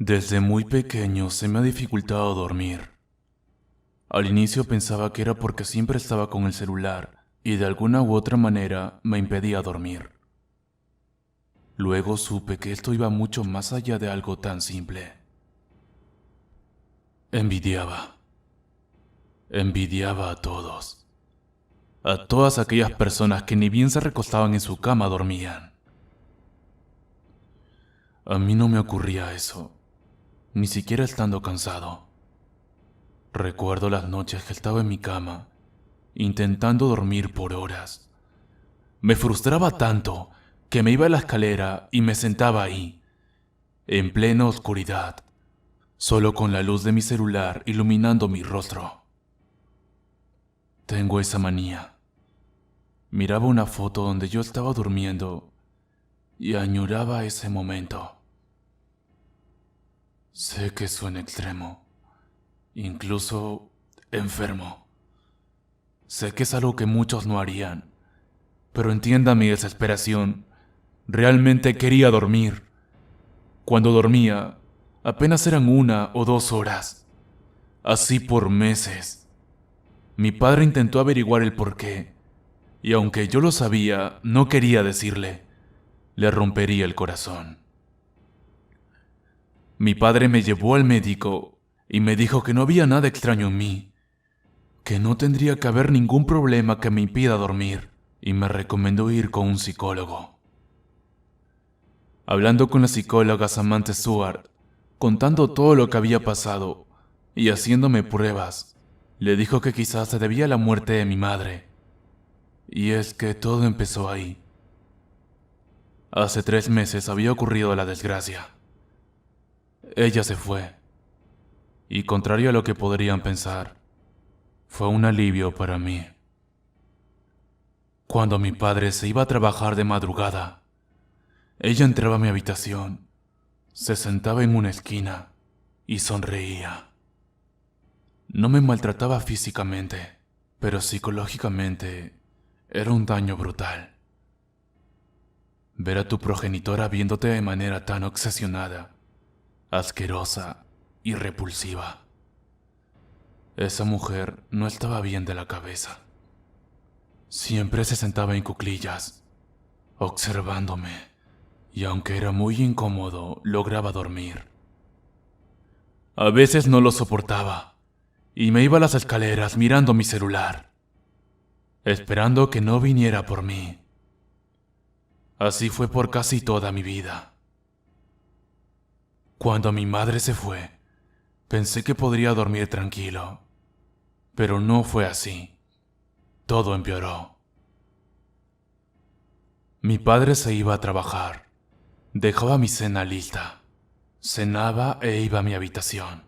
Desde muy pequeño se me ha dificultado dormir. Al inicio pensaba que era porque siempre estaba con el celular y de alguna u otra manera me impedía dormir. Luego supe que esto iba mucho más allá de algo tan simple. Envidiaba. Envidiaba a todos. A todas aquellas personas que ni bien se recostaban en su cama dormían. A mí no me ocurría eso, ni siquiera estando cansado. Recuerdo las noches que estaba en mi cama, intentando dormir por horas. Me frustraba tanto que me iba a la escalera y me sentaba ahí, en plena oscuridad, solo con la luz de mi celular iluminando mi rostro. Tengo esa manía. Miraba una foto donde yo estaba durmiendo y añoraba ese momento. Sé que suena extremo, incluso enfermo. Sé que es algo que muchos no harían, pero entienda mi desesperación. Realmente quería dormir. Cuando dormía, apenas eran 1 o 2 horas. Así por meses. Mi padre intentó averiguar el porqué, y aunque yo lo sabía, no quería decirle. Le rompería el corazón. Mi padre me llevó al médico y me dijo que no había nada extraño en mí, que no tendría que haber ningún problema que me impida dormir, y me recomendó ir con un psicólogo. Hablando con la psicóloga Samantha Stewart, contando todo lo que había pasado y haciéndome pruebas, le dijo que quizás se debía a la muerte de mi madre. Y es que todo empezó ahí. Hace 3 meses había ocurrido la desgracia. Ella se fue, y contrario a lo que podrían pensar, fue un alivio para mí. Cuando mi padre se iba a trabajar de madrugada, ella entraba a mi habitación, se sentaba en una esquina y sonreía. No me maltrataba físicamente, pero psicológicamente era un daño brutal. Ver a tu progenitora viéndote de manera tan obsesionada, asquerosa y repulsiva. Esa mujer no estaba bien de la cabeza. Siempre se sentaba en cuclillas, observándome, y aunque era muy incómodo, lograba dormir. A veces no lo soportaba, y me iba a las escaleras mirando mi celular, esperando que no viniera por mí. Así fue por casi toda mi vida. Cuando mi madre se fue, pensé que podría dormir tranquilo, pero no fue así. Todo empeoró. Mi padre se iba a trabajar, dejaba mi cena lista, cenaba e iba a mi habitación.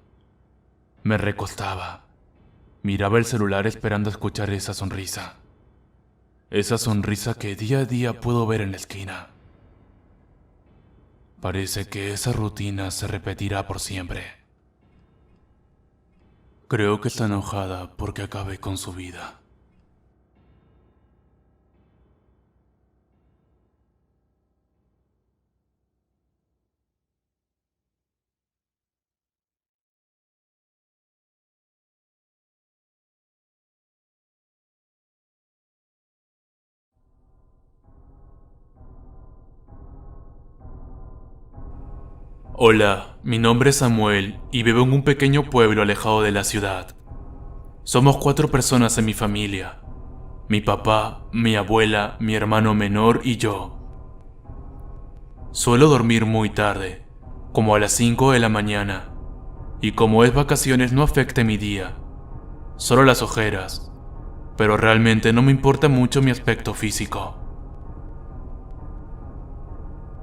Me recostaba, miraba el celular esperando escuchar esa sonrisa que día a día puedo ver en la esquina. Parece que esa rutina se repetirá por siempre. Creo que está enojada porque acabé con su vida. Hola, mi nombre es Samuel y vivo en un pequeño pueblo alejado de la ciudad. Somos 4 personas en mi familia: mi papá, mi abuela, mi hermano menor y yo. Suelo dormir muy tarde, como a las 5 de la mañana, y como es vacaciones no afecta mi día, solo las ojeras, pero realmente no me importa mucho mi aspecto físico.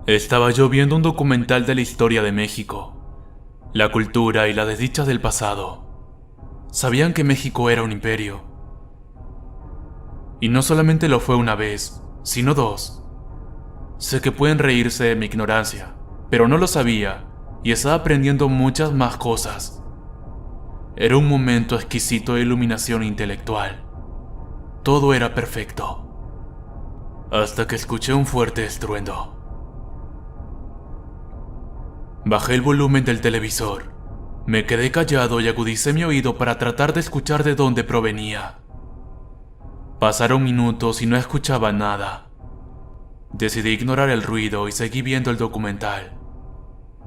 Estaba yo viendo un documental de la historia de México, la cultura y las desdichas del pasado. ¿Sabían que México era un imperio? Y no solamente lo fue una vez, sino 2. Sé que pueden reírse de mi ignorancia, pero no lo sabía y estaba aprendiendo muchas más cosas. Era un momento exquisito de iluminación intelectual. Todo era perfecto. Hasta que escuché un fuerte estruendo. Bajé el volumen del televisor. Me quedé callado y agudicé mi oído para tratar de escuchar de dónde provenía. Pasaron minutos y no escuchaba nada. Decidí ignorar el ruido y seguí viendo el documental.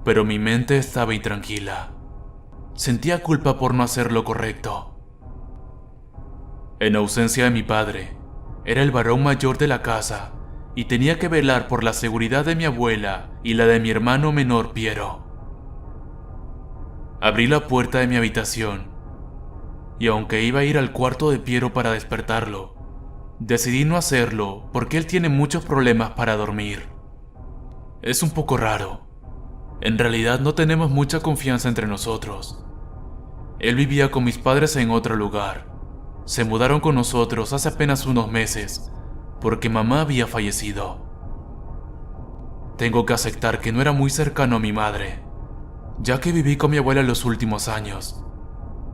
Pero mi mente estaba intranquila. Sentía culpa por no hacer lo correcto. En ausencia de mi padre, era el varón mayor de la casa y tenía que velar por la seguridad de mi abuela y la de mi hermano menor Piero. Abrí la puerta de mi habitación y aunque iba a ir al cuarto de Piero para despertarlo, decidí no hacerlo porque él tiene muchos problemas para dormir. Es un poco raro. En realidad no tenemos mucha confianza entre nosotros. Él vivía con mis padres en otro lugar. Se mudaron con nosotros hace apenas unos meses, porque mamá había fallecido. Tengo que aceptar que no era muy cercano a mi madre, ya que viví con mi abuela los últimos años.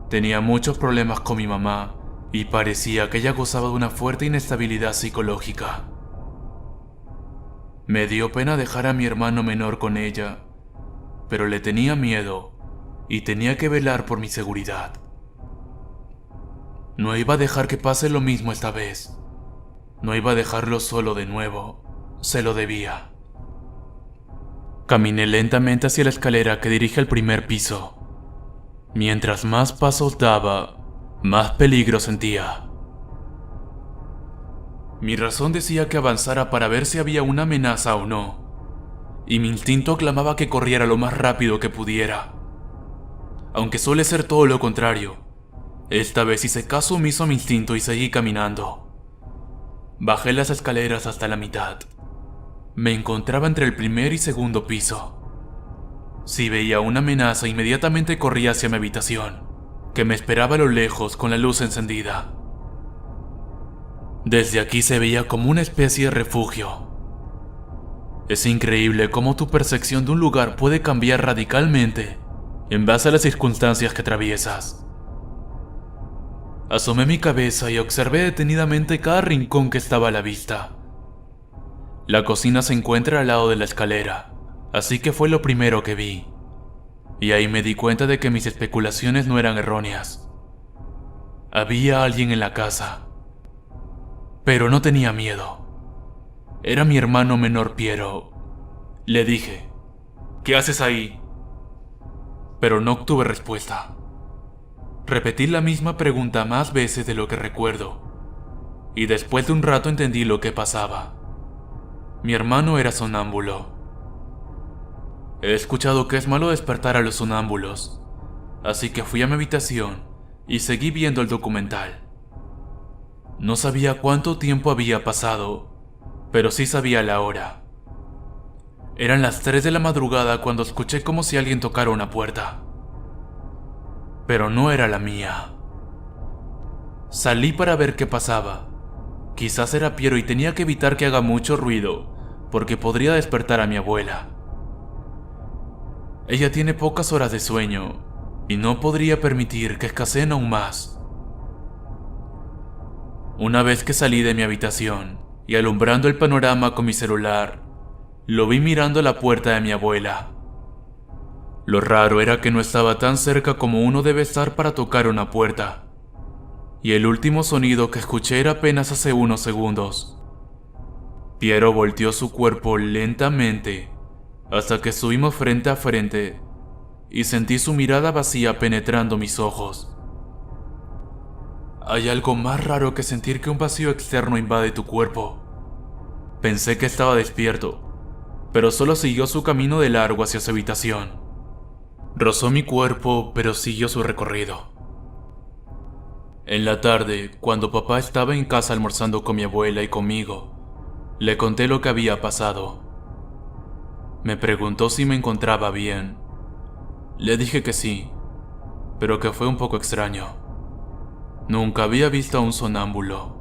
Tenía muchos problemas con mi mamá y parecía que ella gozaba de una fuerte inestabilidad psicológica. Me dio pena dejar a mi hermano menor con ella, pero le tenía miedo y tenía que velar por mi seguridad. No iba a dejar que pase lo mismo esta vez. No iba a dejarlo solo de nuevo. Se lo debía. Caminé lentamente hacia la escalera que dirige al primer piso. Mientras más pasos daba, más peligro sentía. Mi razón decía que avanzara para ver si había una amenaza o no, y mi instinto clamaba que corriera lo más rápido que pudiera. Aunque suele ser todo lo contrario, esta vez hice caso omiso a mi instinto y seguí caminando. Bajé las escaleras hasta la mitad. Me encontraba entre el primer y segundo piso. Si veía una amenaza, inmediatamente corría hacia mi habitación, que me esperaba a lo lejos con la luz encendida. Desde aquí se veía como una especie de refugio. Es increíble cómo tu percepción de un lugar puede cambiar radicalmente en base a las circunstancias que atraviesas. Asomé mi cabeza y observé detenidamente cada rincón que estaba a la vista. La cocina se encuentra al lado de la escalera, así que fue lo primero que vi. Y ahí me di cuenta de que mis especulaciones no eran erróneas. Había alguien en la casa. Pero no tenía miedo. Era mi hermano menor Piero. Le dije, ¿qué haces ahí? Pero no obtuve respuesta. Repetí la misma pregunta más veces de lo que recuerdo, y después de un rato entendí lo que pasaba. Mi hermano era sonámbulo. He escuchado que es malo despertar a los sonámbulos, así que fui a mi habitación y seguí viendo el documental. No sabía cuánto tiempo había pasado, pero sí sabía la hora. Eran las 3 de la madrugada cuando escuché como si alguien tocara una puerta. Pero no era la mía. Salí para ver qué pasaba. Quizás era Piero y tenía que evitar que haga mucho ruido, porque podría despertar a mi abuela. Ella tiene pocas horas de sueño, y no podría permitir que escaseen aún más. Una vez que salí de mi habitación, y alumbrando el panorama con mi celular, lo vi mirando la puerta de mi abuela. Lo raro era que no estaba tan cerca como uno debe estar para tocar una puerta, y el último sonido que escuché era apenas hace unos segundos. Piero volteó su cuerpo lentamente hasta que estuvimos frente a frente y sentí su mirada vacía penetrando mis ojos. Hay algo más raro que sentir que un vacío externo invade tu cuerpo. Pensé que estaba despierto, pero solo siguió su camino de largo hacia su habitación. Rozó mi cuerpo, pero siguió su recorrido. En la tarde, cuando papá estaba en casa almorzando con mi abuela y conmigo, le conté lo que había pasado. Me preguntó si me encontraba bien. Le dije que sí, pero que fue un poco extraño. Nunca había visto a un sonámbulo.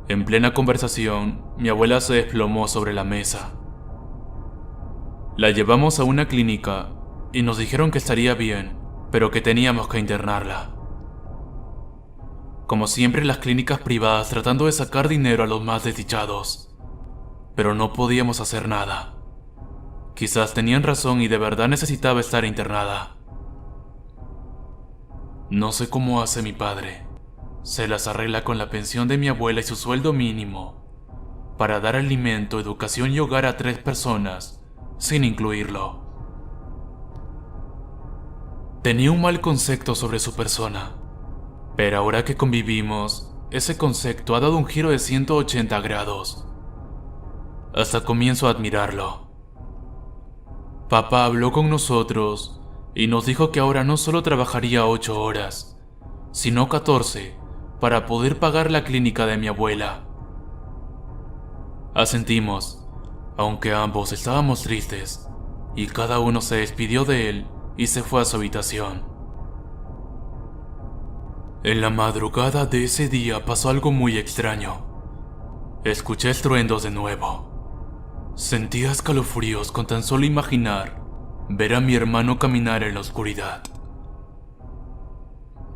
En plena conversación, mi abuela se desplomó sobre la mesa. La llevamos a una clínica y nos dijeron que estaría bien, pero que teníamos que internarla. Como siempre, las clínicas privadas tratando de sacar dinero a los más desdichados, pero no podíamos hacer nada. Quizás tenían razón y de verdad necesitaba estar internada. No sé cómo hace mi padre. Se las arregla con la pensión de mi abuela y su sueldo mínimo para dar alimento, educación y hogar a 3 personas, sin incluirlo. Tenía un mal concepto sobre su persona, pero ahora que convivimos, ese concepto ha dado un giro de 180 grados. Hasta comienzo a admirarlo. Papá habló con nosotros y nos dijo que ahora no solo trabajaría 8 horas, sino 14 para poder pagar la clínica de mi abuela. Asentimos, aunque ambos estábamos tristes, y cada uno se despidió de él y se fue a su habitación. En la madrugada de ese día pasó algo muy extraño. Escuché estruendos de nuevo. Sentía escalofríos con tan solo imaginar ver a mi hermano caminar en la oscuridad.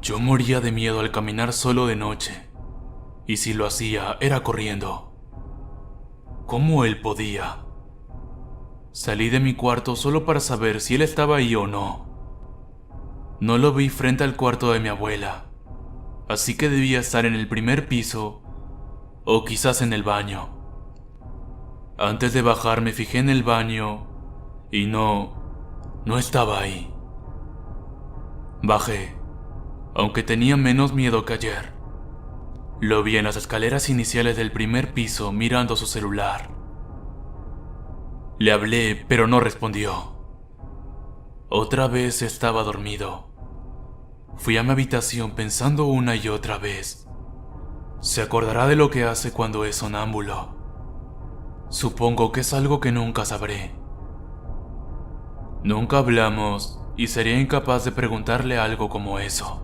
Yo moría de miedo al caminar solo de noche, y si lo hacía era corriendo. ¿Cómo él podía? Salí de mi cuarto solo para saber si él estaba ahí o no. No lo vi frente al cuarto de mi abuela, así que debía estar en el primer piso o quizás en el baño. Antes de bajar me fijé en el baño y no estaba ahí. Bajé, aunque tenía menos miedo que ayer. Lo vi en las escaleras iniciales del primer piso mirando su celular. Le hablé, pero no respondió. Otra vez estaba dormido. Fui a mi habitación pensando una y otra vez. Se acordará de lo que hace cuando es sonámbulo. Supongo que es algo que nunca sabré. Nunca hablamos y sería incapaz de preguntarle algo como eso.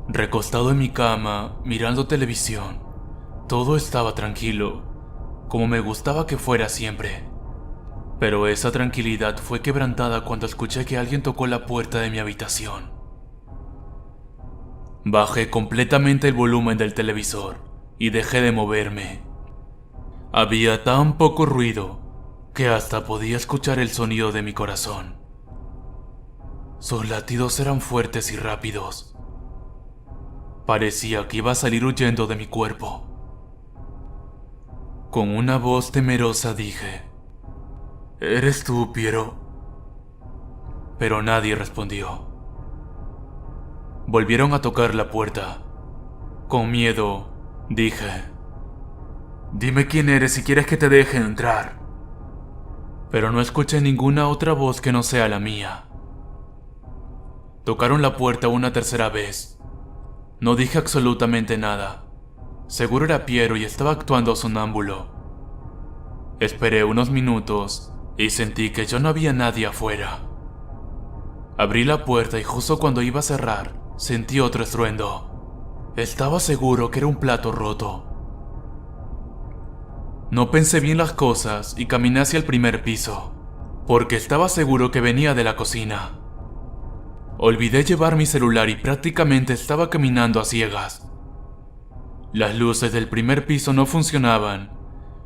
Recostado en mi cama, mirando televisión, todo estaba tranquilo, como me gustaba que fuera siempre. Pero esa tranquilidad fue quebrantada cuando escuché que alguien tocó la puerta de mi habitación. Bajé completamente el volumen del televisor y dejé de moverme. Había tan poco ruido que hasta podía escuchar el sonido de mi corazón. Sus latidos eran fuertes y rápidos. Parecía que iba a salir huyendo de mi cuerpo. Con una voz temerosa dije: ¿Eres tú, Piero? Pero nadie respondió. Volvieron a tocar la puerta. Con miedo, dije: Dime quién eres si quieres que te deje entrar. Pero no escuché ninguna otra voz que no sea la mía. Tocaron la puerta una tercera vez. No dije absolutamente nada. Seguro era Piero y estaba actuando sonámbulo. Esperé unos minutos y sentí que ya no había nadie afuera. Abrí la puerta y justo cuando iba a cerrar, sentí otro estruendo. Estaba seguro que era un plato roto. No pensé bien las cosas y caminé hacia el primer piso, porque estaba seguro que venía de la cocina. Olvidé llevar mi celular y prácticamente estaba caminando a ciegas. Las luces del primer piso no funcionaban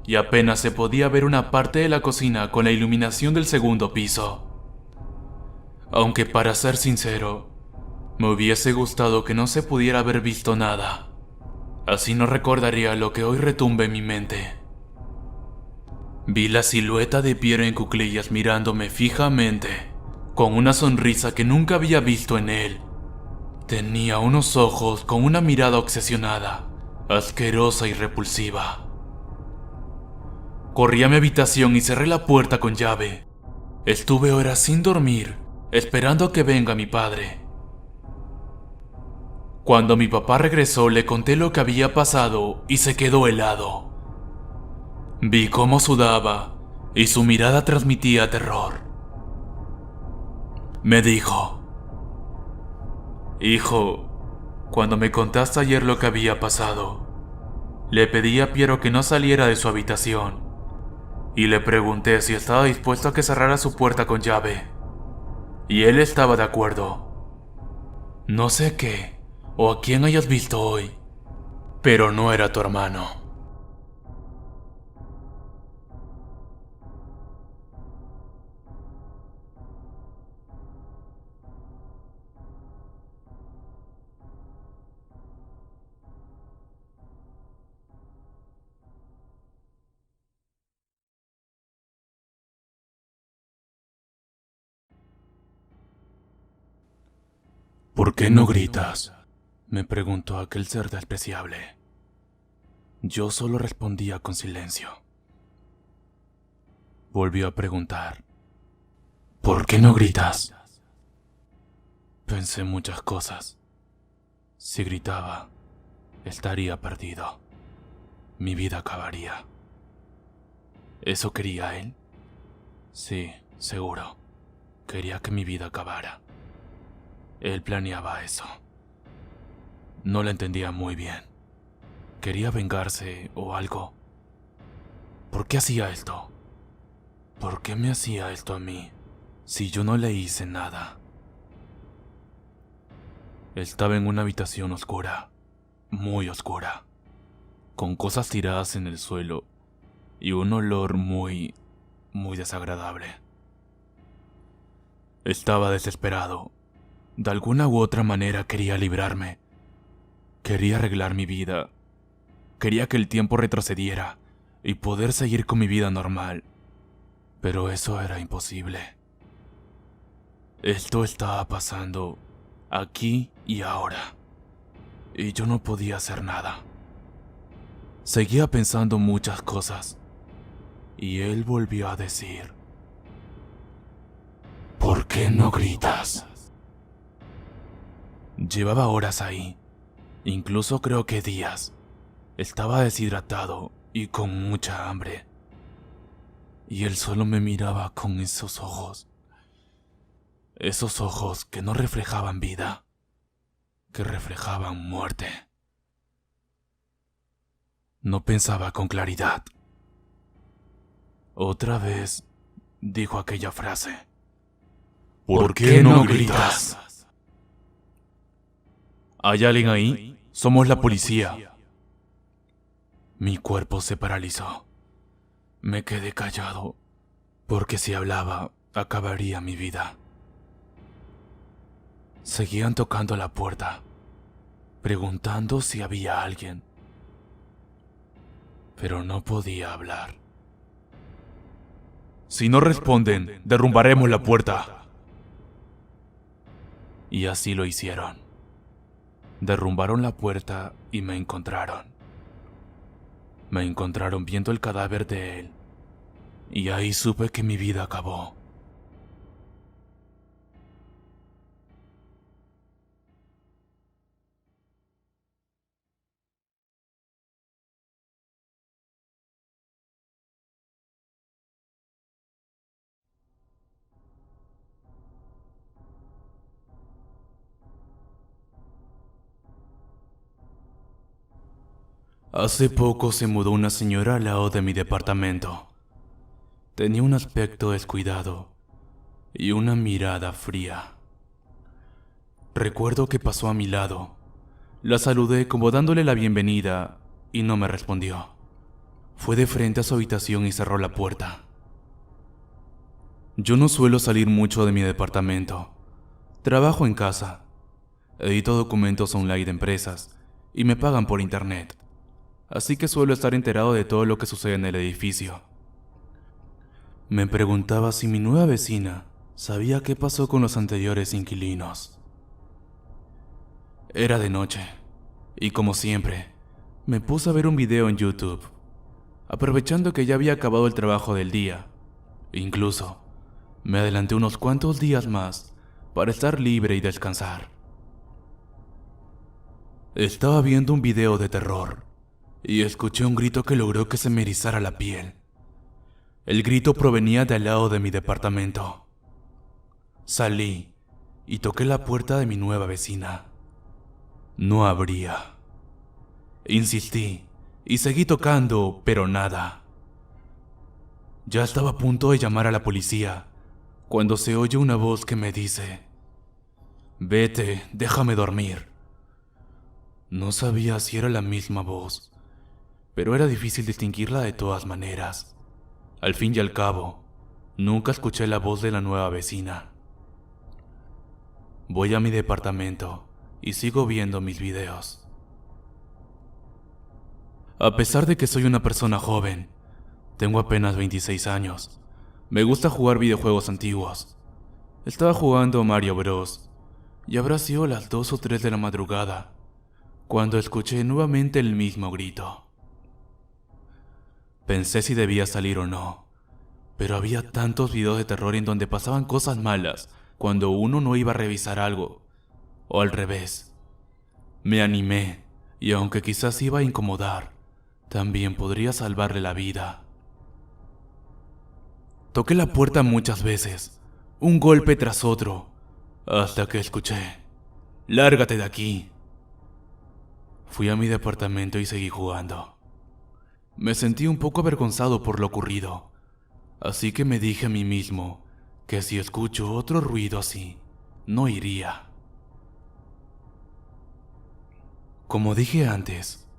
y apenas se podía ver una parte de la cocina con la iluminación del segundo piso. Aunque para ser sincero, me hubiese gustado que no se pudiera haber visto nada. Así no recordaría lo que hoy retumba en mi mente. Vi la silueta de Piero en cuclillas mirándome fijamente, con una sonrisa que nunca había visto en él. Tenía unos ojos con una mirada obsesionada, asquerosa y repulsiva. Corrí a mi habitación y cerré la puerta con llave. Estuve horas sin dormir, esperando a que venga mi padre. Cuando mi papá regresó, le conté lo que había pasado y se quedó helado. Vi cómo sudaba y su mirada transmitía terror. Me dijo: Hijo, cuando me contaste ayer lo que había pasado, le pedí a Piero que no saliera de su habitación y le pregunté si estaba dispuesto a que cerrara su puerta con llave. Y él estaba de acuerdo. No sé qué o a quién hayas visto hoy, pero no era tu hermano. ¿Por qué no gritas?, me preguntó aquel ser despreciable. Yo solo respondía con silencio. Volvió a preguntar: ¿por qué no gritas? Pensé muchas cosas. Si gritaba, estaría perdido. Mi vida acabaría. ¿Eso quería él? Sí, seguro. Quería que mi vida acabara. Él planeaba eso. No lo entendía muy bien. ¿Quería vengarse o algo? ¿Por qué hacía esto? ¿Por qué me hacía esto a mí, si yo no le hice nada? Estaba en una habitación oscura, muy oscura, con cosas tiradas en el suelo y un olor muy desagradable. Estaba desesperado. De alguna u otra manera quería librarme. Quería arreglar mi vida. Quería que el tiempo retrocediera y poder seguir con mi vida normal. Pero eso era imposible. Esto estaba pasando aquí y ahora, y yo no podía hacer nada. Seguía pensando muchas cosas, y él volvió a decir: ¿por qué no gritas? Llevaba horas ahí, incluso creo que días. Estaba deshidratado y con mucha hambre. Y él solo me miraba con esos ojos que no reflejaban vida, que reflejaban muerte. No pensaba con claridad. Otra vez dijo aquella frase: ¿por qué no gritas? ¿Hay alguien ahí? Somos la policía. Mi cuerpo se paralizó. Me quedé callado, porque si hablaba, acabaría mi vida. Seguían tocando la puerta, preguntando si había alguien. Pero no podía hablar. Si no responden, derrumbaremos la puerta. Y así lo hicieron. Derrumbaron la puerta y me encontraron. Me encontraron viendo el cadáver de él. Y ahí supe que mi vida acabó. Hace poco se mudó una señora al lado de mi departamento. Tenía un aspecto descuidado y una mirada fría. Recuerdo que pasó a mi lado. La saludé como dándole la bienvenida y no me respondió. Fue de frente a su habitación y cerró la puerta. Yo no suelo salir mucho de mi departamento. Trabajo en casa. Edito documentos online de empresas y me pagan por internet. Así que suelo estar enterado de todo lo que sucede en el edificio. Me preguntaba si mi nueva vecina sabía qué pasó con los anteriores inquilinos. Era de noche, y como siempre, me puse a ver un video en YouTube, aprovechando que ya había acabado el trabajo del día. Incluso, me adelanté unos cuantos días más para estar libre y descansar. Estaba viendo un video de terror, y escuché un grito que logró que se me erizara la piel. El grito provenía de al lado de mi departamento. Salí y toqué la puerta de mi nueva vecina. No abría. Insistí y seguí tocando, pero nada. Ya estaba a punto de llamar a la policía cuando se oye una voz que me dice: «Vete, déjame dormir». No sabía si era la misma voz, pero era difícil distinguirla de todas maneras. Al fin y al cabo, nunca escuché la voz de la nueva vecina. Voy a mi departamento y sigo viendo mis videos. A pesar de que soy una persona joven, tengo apenas 26 años. Me gusta jugar videojuegos antiguos. Estaba jugando Mario Bros. y habrá sido las 2 o 3 de la madrugada cuando escuché nuevamente el mismo grito. Pensé si debía salir o no, pero había tantos videos de terror en donde pasaban cosas malas cuando uno no iba a revisar algo, o al revés. Me animé, y aunque quizás iba a incomodar, también podría salvarle la vida. Toqué la puerta muchas veces, un golpe tras otro, hasta que escuché: «¡Lárgate de aquí!». Fui a mi departamento y seguí jugando. Me sentí un poco avergonzado por lo ocurrido, así que me dije a mí mismo que si escucho otro ruido así, no iría. Como dije antes,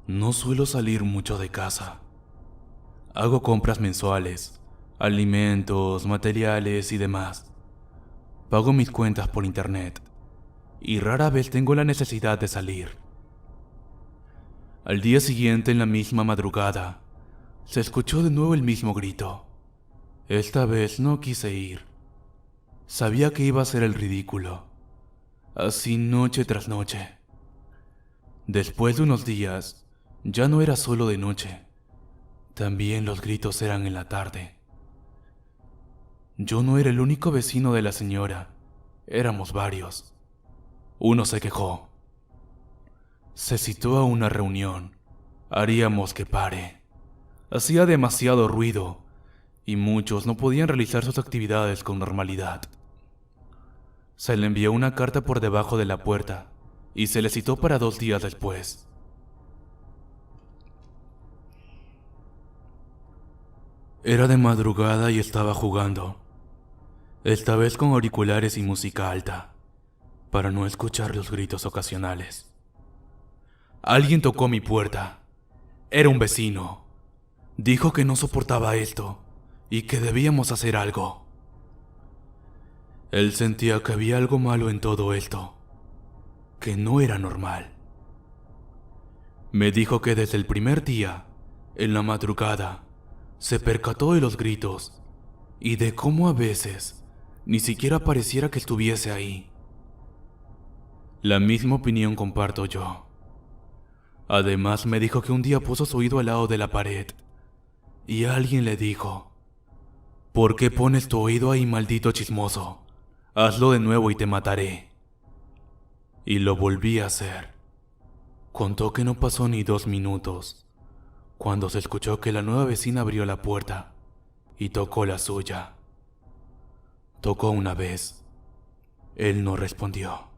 no suelo salir mucho de casa. Hago compras mensuales, alimentos, materiales y demás. Pago mis cuentas por internet y rara vez tengo la necesidad de salir. Al día siguiente, en la misma madrugada, se escuchó de nuevo el mismo grito. Esta vez no quise ir. Sabía que iba a ser el ridículo, así noche tras noche. Después de unos días, ya no era solo de noche, también los gritos eran en la tarde. Yo no era el único vecino de la señora, éramos varios. Uno se quejó. Se citó a una reunión. Haríamos que pare. Hacía demasiado ruido y muchos no podían realizar sus actividades con normalidad. Se le envió una carta por debajo de la puerta y se le citó para 2 días después. Era de madrugada y estaba jugando, esta vez con auriculares y música alta, para no escuchar los gritos ocasionales. Alguien tocó mi puerta. Era un vecino. Dijo que no soportaba esto y que debíamos hacer algo. Él sentía que había algo malo en todo esto, que no era normal. Me dijo que desde el primer día, en la madrugada, se percató de los gritos y de cómo a veces ni siquiera pareciera que estuviese ahí. La misma opinión comparto yo. Además, me dijo que un día puso su oído al lado de la pared y alguien le dijo: «¿Por qué pones tu oído ahí, maldito chismoso? Hazlo de nuevo y te mataré». Y lo volví a hacer. Contó que no pasó ni 2 minutos cuando se escuchó que la nueva vecina abrió la puerta y tocó la suya. Tocó una vez. Él no respondió.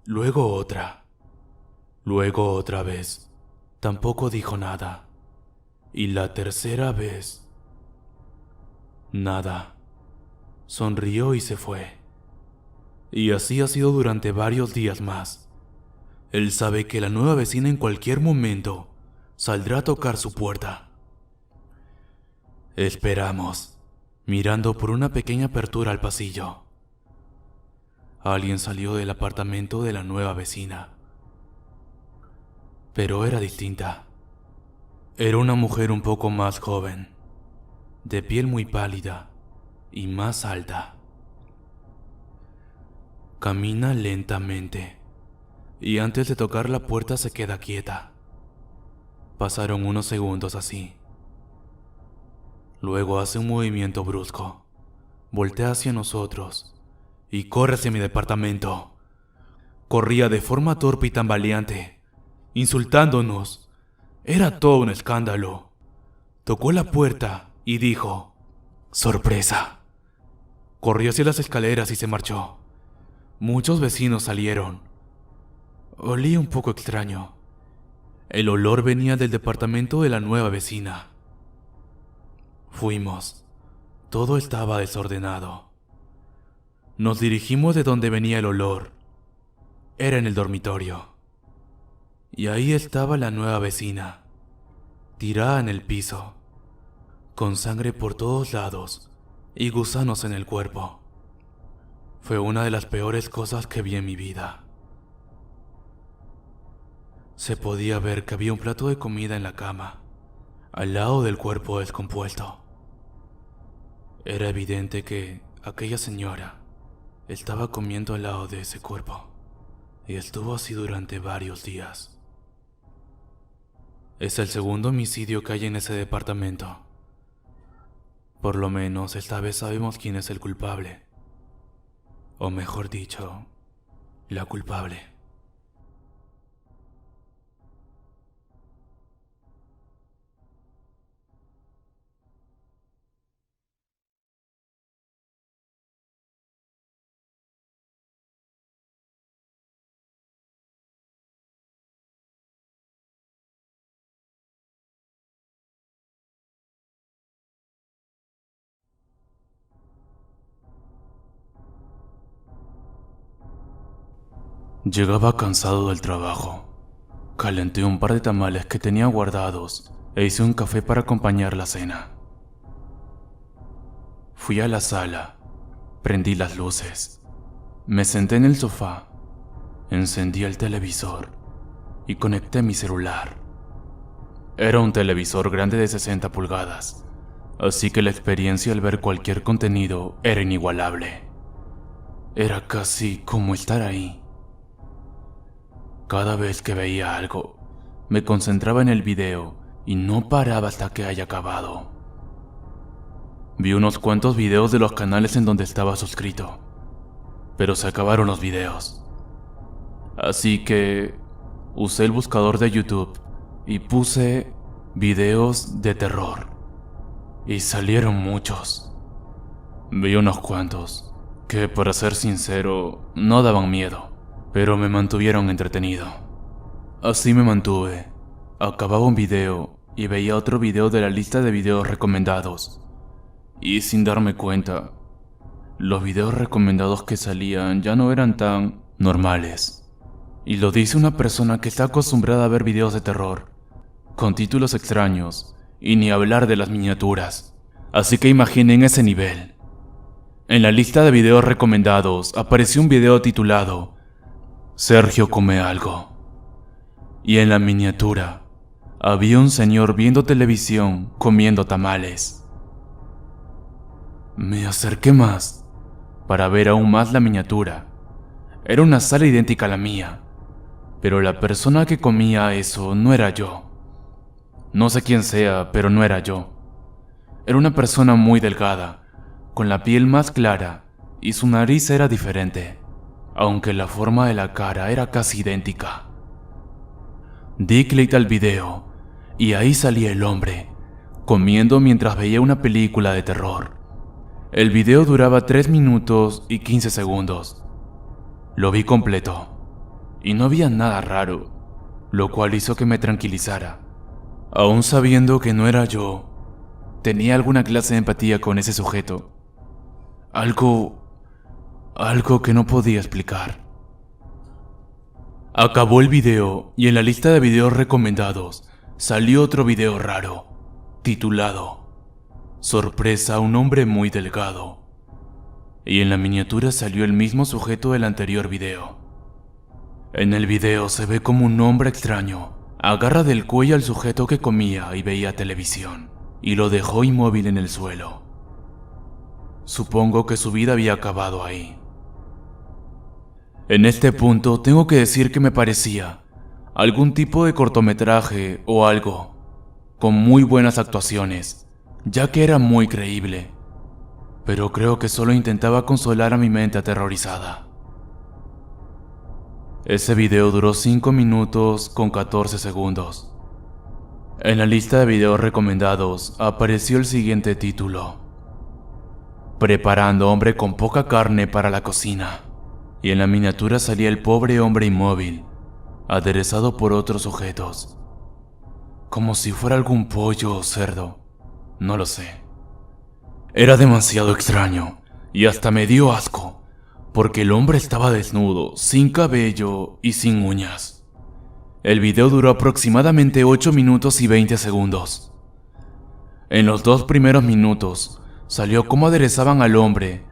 Luego otra. Luego otra vez. Tampoco dijo nada. Y la tercera vez. Nada. Sonrió y se fue. Y así ha sido durante varios días más. Él sabe que la nueva vecina en cualquier momento saldrá a tocar su puerta. Esperamos, mirando por una pequeña apertura al pasillo. Alguien salió del apartamento de la nueva vecina. Pero era distinta. Era una mujer un poco más joven, de piel muy pálida y más alta. Camina lentamente y antes de tocar la puerta se queda quieta. Pasaron unos segundos así. Luego hace un movimiento brusco, voltea hacia nosotros y corre hacia mi departamento. Corría de forma torpe y tambaleante, insultándonos. Era todo un escándalo. Tocó la puerta y dijo: «¡Sorpresa!». Corrió hacia las escaleras y se marchó. Muchos vecinos salieron. Olía un poco extraño. El olor venía del departamento de la nueva vecina. Fuimos. Todo estaba desordenado. Nos dirigimos de donde venía el olor. Era en el dormitorio. Y ahí estaba la nueva vecina, tirada en el piso, con sangre por todos lados y gusanos en el cuerpo. Fue una de las peores cosas que vi en mi vida. Se podía ver que había un plato de comida en la cama, al lado del cuerpo descompuesto. Era evidente que aquella señora Estaba comiendo al lado de ese cuerpo y estuvo así durante varios días. Es el segundo homicidio que hay en ese departamento. Por lo menos esta vez sabemos quién es el culpable. O mejor dicho, la culpable. Llegaba cansado del trabajo. Calenté un par de tamales que tenía guardados e hice un café para acompañar la cena. Fui a la sala, prendí las luces, me senté en el sofá, encendí el televisor y conecté mi celular. Era un televisor grande de 60 pulgadas, así que la experiencia al ver cualquier contenido era inigualable. Era casi como estar ahí. Cada vez que veía algo, me concentraba en el video y no paraba hasta que haya acabado. Vi unos cuantos videos de los canales en donde estaba suscrito, pero se acabaron los videos. Así que usé el buscador de YouTube y puse videos de terror. Y salieron muchos. Vi unos cuantos que, para ser sincero, no daban miedo, pero me mantuvieron entretenido. Así me mantuve. Acababa un video y veía otro video de la lista de videos recomendados. Y sin darme cuenta, los videos recomendados que salían ya no eran tan normales. Y lo dice una persona que está acostumbrada a ver videos de terror, con títulos extraños, y ni hablar de las miniaturas. Así que imaginen ese nivel. En la lista de videos recomendados apareció un video titulado Sergio come algo. Y en la miniatura había un señor viendo televisión comiendo tamales. Me acerqué más para ver aún más la miniatura. Era una sala idéntica a la mía, pero la persona que comía eso no era yo. No sé quién sea, pero no era yo. Era una persona muy delgada, con la piel más clara y su nariz era diferente, aunque la forma de la cara era casi idéntica. Di clic al video y ahí salía el hombre, comiendo mientras veía una película de terror. El video duraba 3 minutos y 15 segundos. Lo vi completo y no había nada raro, lo cual hizo que me tranquilizara. Aún sabiendo que no era yo, tenía alguna clase de empatía con ese sujeto. Algo que no podía explicar. Acabó el video y en la lista de videos recomendados salió otro video raro, titulado Sorpresa a un hombre muy delgado. Y en la miniatura salió el mismo sujeto del anterior video. En el video se ve como un hombre extraño agarra del cuello al sujeto que comía y veía televisión y lo dejó inmóvil en el suelo. Supongo que su vida había acabado ahí. En este punto tengo que decir que me parecía algún tipo de cortometraje o algo, con muy buenas actuaciones, ya que era muy creíble, pero creo que solo intentaba consolar a mi mente aterrorizada. Ese video duró 5 minutos con 14 segundos. En la lista de videos recomendados apareció el siguiente título: Preparando hombre con poca carne para la cocina. Y en la miniatura salía el pobre hombre inmóvil, aderezado por otros sujetos, como si fuera algún pollo o cerdo, no lo sé. Era demasiado extraño y hasta me dio asco, porque el hombre estaba desnudo, sin cabello y sin uñas. El video duró aproximadamente 8 minutos y 20 segundos. En los 2 primeros minutos salió cómo aderezaban al hombre,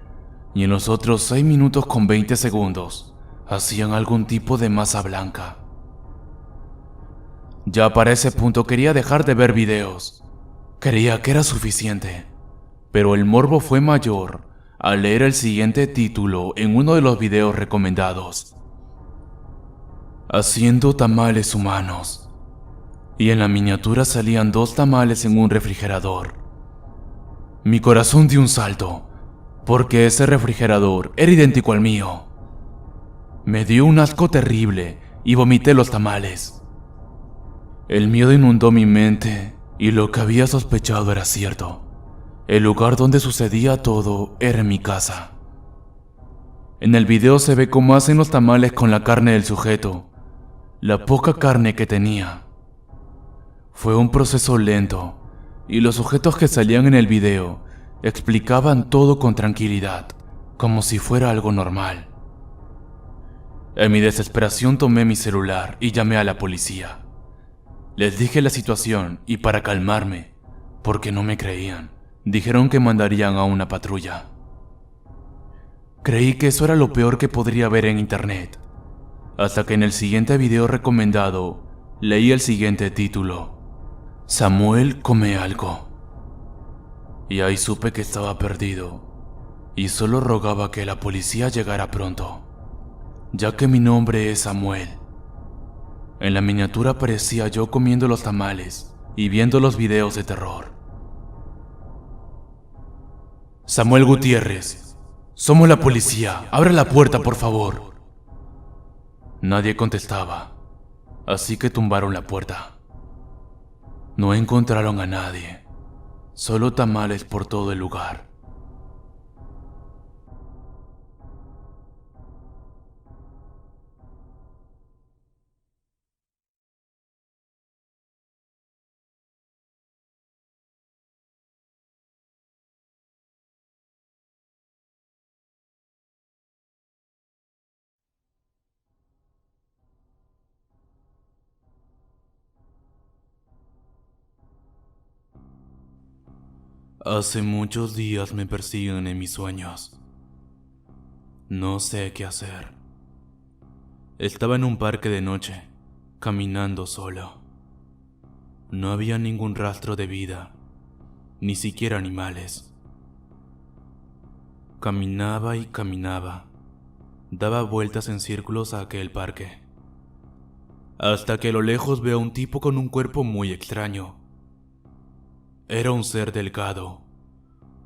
y en los otros 6 minutos con 20 segundos hacían algún tipo de masa blanca. Ya para ese punto quería dejar de ver videos. Creía que era suficiente, pero el morbo fue mayor al leer el siguiente título en uno de los videos recomendados: Haciendo tamales humanos. Y en la miniatura salían 2 tamales en un refrigerador. Mi corazón dio un salto, porque ese refrigerador era idéntico al mío. Me dio un asco terrible y vomité los tamales. El miedo inundó mi mente y lo que había sospechado era cierto. El lugar donde sucedía todo era en mi casa. En el video se ve cómo hacen los tamales con la carne del sujeto, la poca carne que tenía. Fue un proceso lento y los sujetos que salían en el video explicaban todo con tranquilidad, como si fuera algo normal. En mi desesperación tomé mi celular y llamé a la policía. Les dije la situación y para calmarme, porque no me creían, dijeron que mandarían a una patrulla. Creí que eso era lo peor que podría ver en internet, hasta que en el siguiente video recomendado leí el siguiente título: Samuel come algo. Y ahí supe que estaba perdido, y solo rogaba que la policía llegara pronto, ya que mi nombre es Samuel. En la miniatura aparecía yo comiendo los tamales y viendo los videos de terror. Samuel Gutiérrez, somos la policía, abre la puerta por favor. Nadie contestaba, así que tumbaron la puerta. No encontraron a nadie, solo tamales por todo el lugar. Hace muchos días me persiguen en mis sueños. No sé qué hacer. Estaba en un parque de noche, caminando solo. No había ningún rastro de vida, ni siquiera animales. Caminaba y caminaba. Daba vueltas en círculos a aquel parque, hasta que a lo lejos veo a un tipo con un cuerpo muy extraño. Era un ser delgado,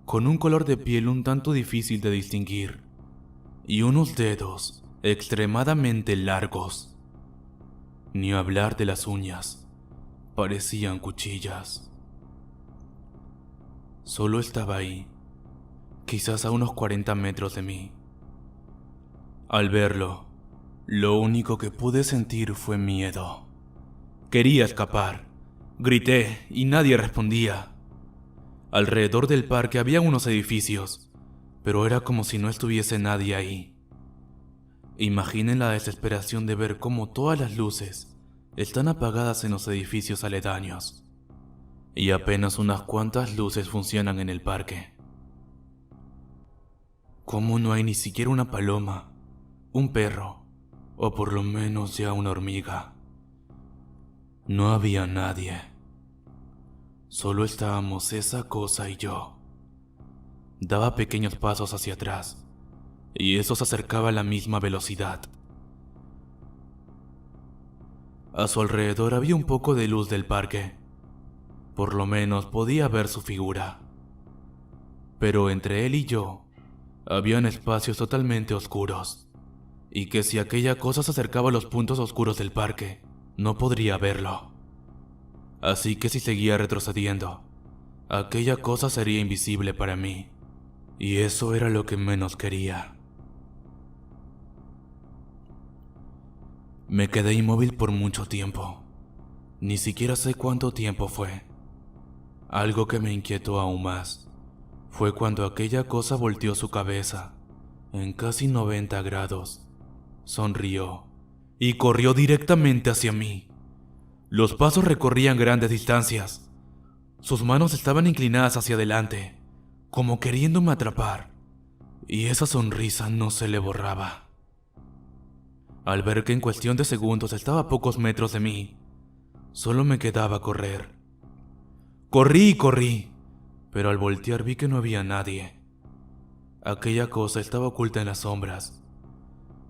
con un color de piel un tanto difícil de distinguir, y unos dedos extremadamente largos. Ni hablar de las uñas, parecían cuchillas. Solo estaba ahí, quizás a unos 40 metros de mí. Al verlo, lo único que pude sentir fue miedo. Quería escapar. Grité y nadie respondía. Alrededor del parque había unos edificios, pero era como si no estuviese nadie ahí. Imaginen la desesperación de ver cómo todas las luces están apagadas en los edificios aledaños, y apenas unas cuantas luces funcionan en el parque. ¿Cómo no hay ni siquiera una paloma, un perro, o por lo menos ya una hormiga? No había nadie. Solo estábamos esa cosa y yo. Daba pequeños pasos hacia atrás, y eso se acercaba a la misma velocidad. A su alrededor había un poco de luz del parque. Por lo menos podía ver su figura. Pero entre él y yo, habían espacios totalmente oscuros, y que si aquella cosa se acercaba a los puntos oscuros del parque, no podría verlo. Así que si seguía retrocediendo, aquella cosa sería invisible para mí, y eso era lo que menos quería. Me quedé inmóvil por mucho tiempo. Ni siquiera sé cuánto tiempo fue. Algo que me inquietó aún más fue cuando aquella cosa volteó su cabeza en casi 90 grados, sonrió y corrió directamente hacia mí. Los pasos recorrían grandes distancias. Sus manos estaban inclinadas hacia adelante, como queriéndome atrapar, y esa sonrisa no se le borraba. Al ver que en cuestión de segundos estaba a pocos metros de mí, solo me quedaba correr. Corrí y corrí, pero al voltear vi que no había nadie. Aquella cosa estaba oculta en las sombras.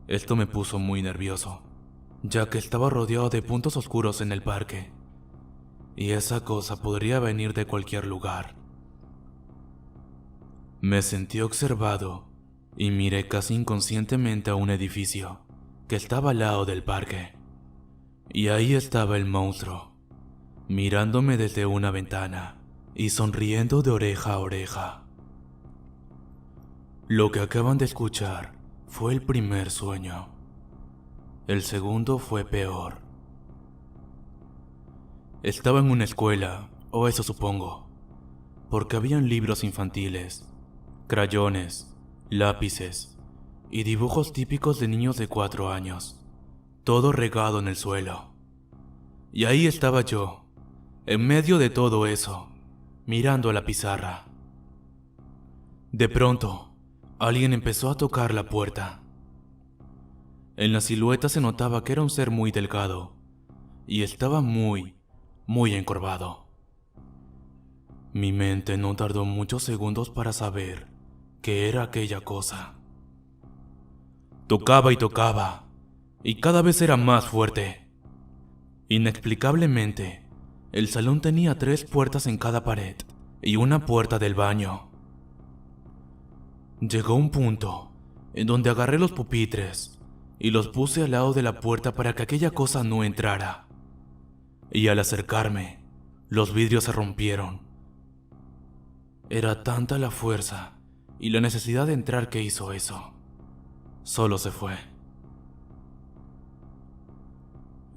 Esto me puso muy nervioso, ya que estaba rodeado de puntos oscuros en el parque, y esa cosa podría venir de cualquier lugar. Me sentí observado y miré casi inconscientemente a un edificio que estaba al lado del parque. Y ahí estaba el monstruo, mirándome desde una ventana y sonriendo de oreja a oreja. Lo que acaban de escuchar fue el primer sueño. El segundo fue peor. Estaba en una escuela, o eso supongo, porque habían libros infantiles, crayones, lápices y dibujos típicos de niños de 4 años, todo regado en el suelo. Y ahí estaba yo, en medio de todo eso, mirando a la pizarra. De pronto, alguien empezó a tocar la puerta. En la silueta se notaba que era un ser muy delgado y estaba muy encorvado. Mi mente no tardó muchos segundos para saber qué era aquella cosa. Tocaba y cada vez era más fuerte. Inexplicablemente, el salón tenía 3 puertas en cada pared y una puerta del baño. Llegó un punto en donde agarré los pupitres y los puse al lado de la puerta para que aquella cosa no entrara. Y al acercarme, los vidrios se rompieron. Era tanta la fuerza y la necesidad de entrar que hizo eso. Solo se fue.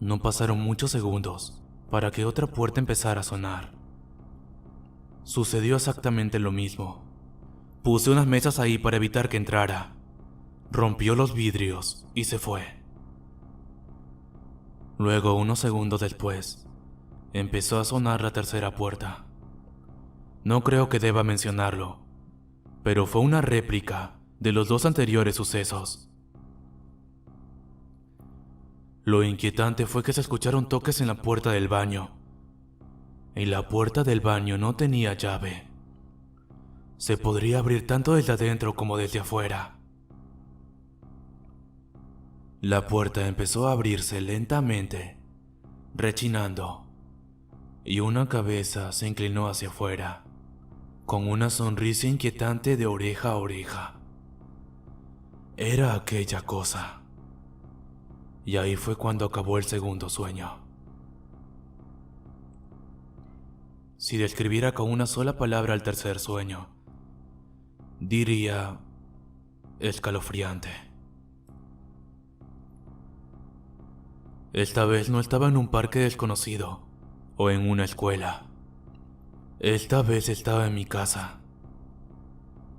No pasaron muchos segundos para que otra puerta empezara a sonar. Sucedió exactamente lo mismo. Puse unas mesas ahí para evitar que entrara. Rompió los vidrios y se fue. Luego, unos segundos después, empezó a sonar la tercera puerta. No creo que deba mencionarlo, pero fue una réplica de los 2 anteriores sucesos. Lo inquietante fue que se escucharon toques en la puerta del baño, y la puerta del baño no tenía llave. Se podría abrir tanto desde adentro como desde afuera. La puerta empezó a abrirse lentamente, rechinando, y una cabeza se inclinó hacia afuera, con una sonrisa inquietante de oreja a oreja. Era aquella cosa. Y ahí fue cuando acabó el segundo sueño. Si describiera con una sola palabra el tercer sueño, diría escalofriante. Esta vez no estaba en un parque desconocido o en una escuela. Esta vez estaba en mi casa.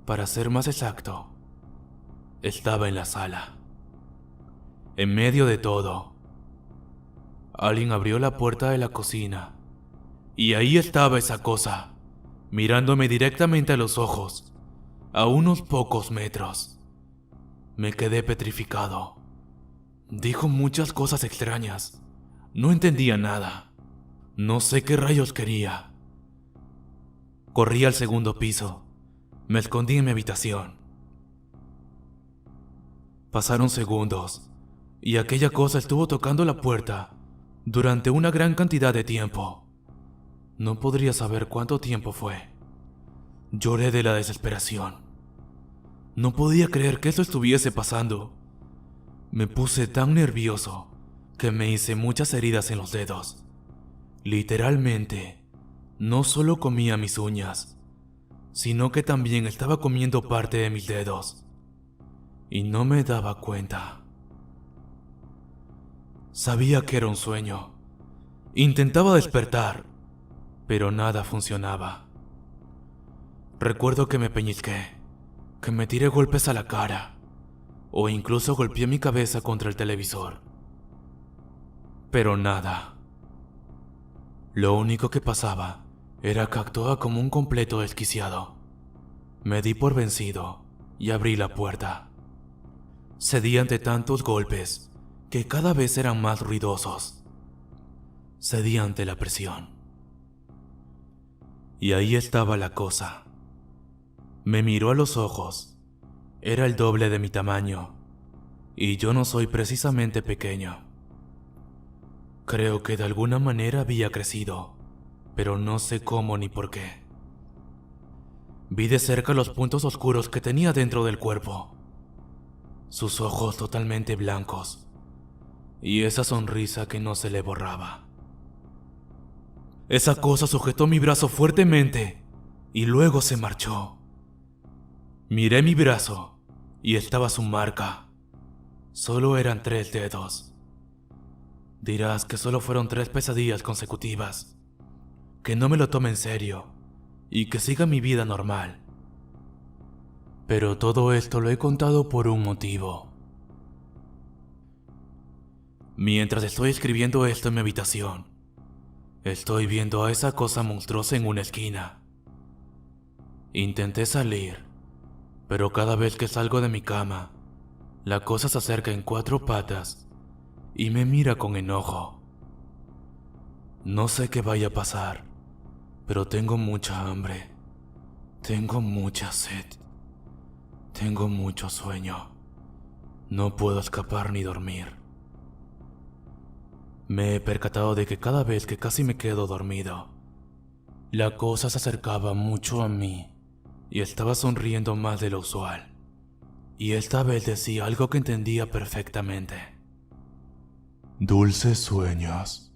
Para ser más exacto, estaba en la sala. En medio de todo, alguien abrió la puerta de la cocina y ahí estaba esa cosa, mirándome directamente a los ojos, a unos pocos metros. Me quedé petrificado. Dijo muchas cosas extrañas. No entendía nada. No sé qué rayos quería. Corrí al segundo piso. Me escondí en mi habitación. Pasaron segundos y aquella cosa estuvo tocando la puerta durante una gran cantidad de tiempo. No podría saber cuánto tiempo fue. Lloré de la desesperación. No podía creer que eso estuviese pasando. Me puse tan nervioso que me hice muchas heridas en los dedos. Literalmente, no solo comía mis uñas, sino que también estaba comiendo parte de mis dedos. Y no me daba cuenta. Sabía que era un sueño. Intentaba despertar, pero nada funcionaba. Recuerdo que me peñisqué, que me tiré golpes a la cara, o incluso golpeé mi cabeza contra el televisor. Pero nada. Lo único que pasaba era que actuaba como un completo desquiciado. Me di por vencido y abrí la puerta. Cedí ante tantos golpes que cada vez eran más ruidosos. Cedí ante la presión. Y ahí estaba la cosa. Me miró a los ojos Era el doble de mi tamaño, y yo no soy precisamente pequeño. Creo que de alguna manera había crecido, pero no sé cómo ni por qué. Vi de cerca los puntos oscuros que tenía dentro del cuerpo, sus ojos totalmente blancos, y esa sonrisa que no se le borraba. Esa cosa sujetó mi brazo fuertemente y luego se marchó. Miré mi brazo y estaba su marca. Solo eran 3 dedos. Dirás que solo fueron 3 pesadillas consecutivas. Que no me lo tome en serio y que siga mi vida normal. Pero todo esto lo he contado por un motivo. Mientras estoy escribiendo esto en mi habitación, estoy viendo a esa cosa monstruosa en una esquina. Intenté salir, pero cada vez que salgo de mi cama, la cosa se acerca en 4 patas y me mira con enojo. No sé qué vaya a pasar, pero tengo mucha hambre, tengo mucha sed, tengo mucho sueño. No puedo escapar ni dormir. Me he percatado de que cada vez que casi me quedo dormido, la cosa se acercaba mucho a mí y estaba sonriendo más de lo usual. Y esta vez decía algo que entendía perfectamente. Dulces sueños.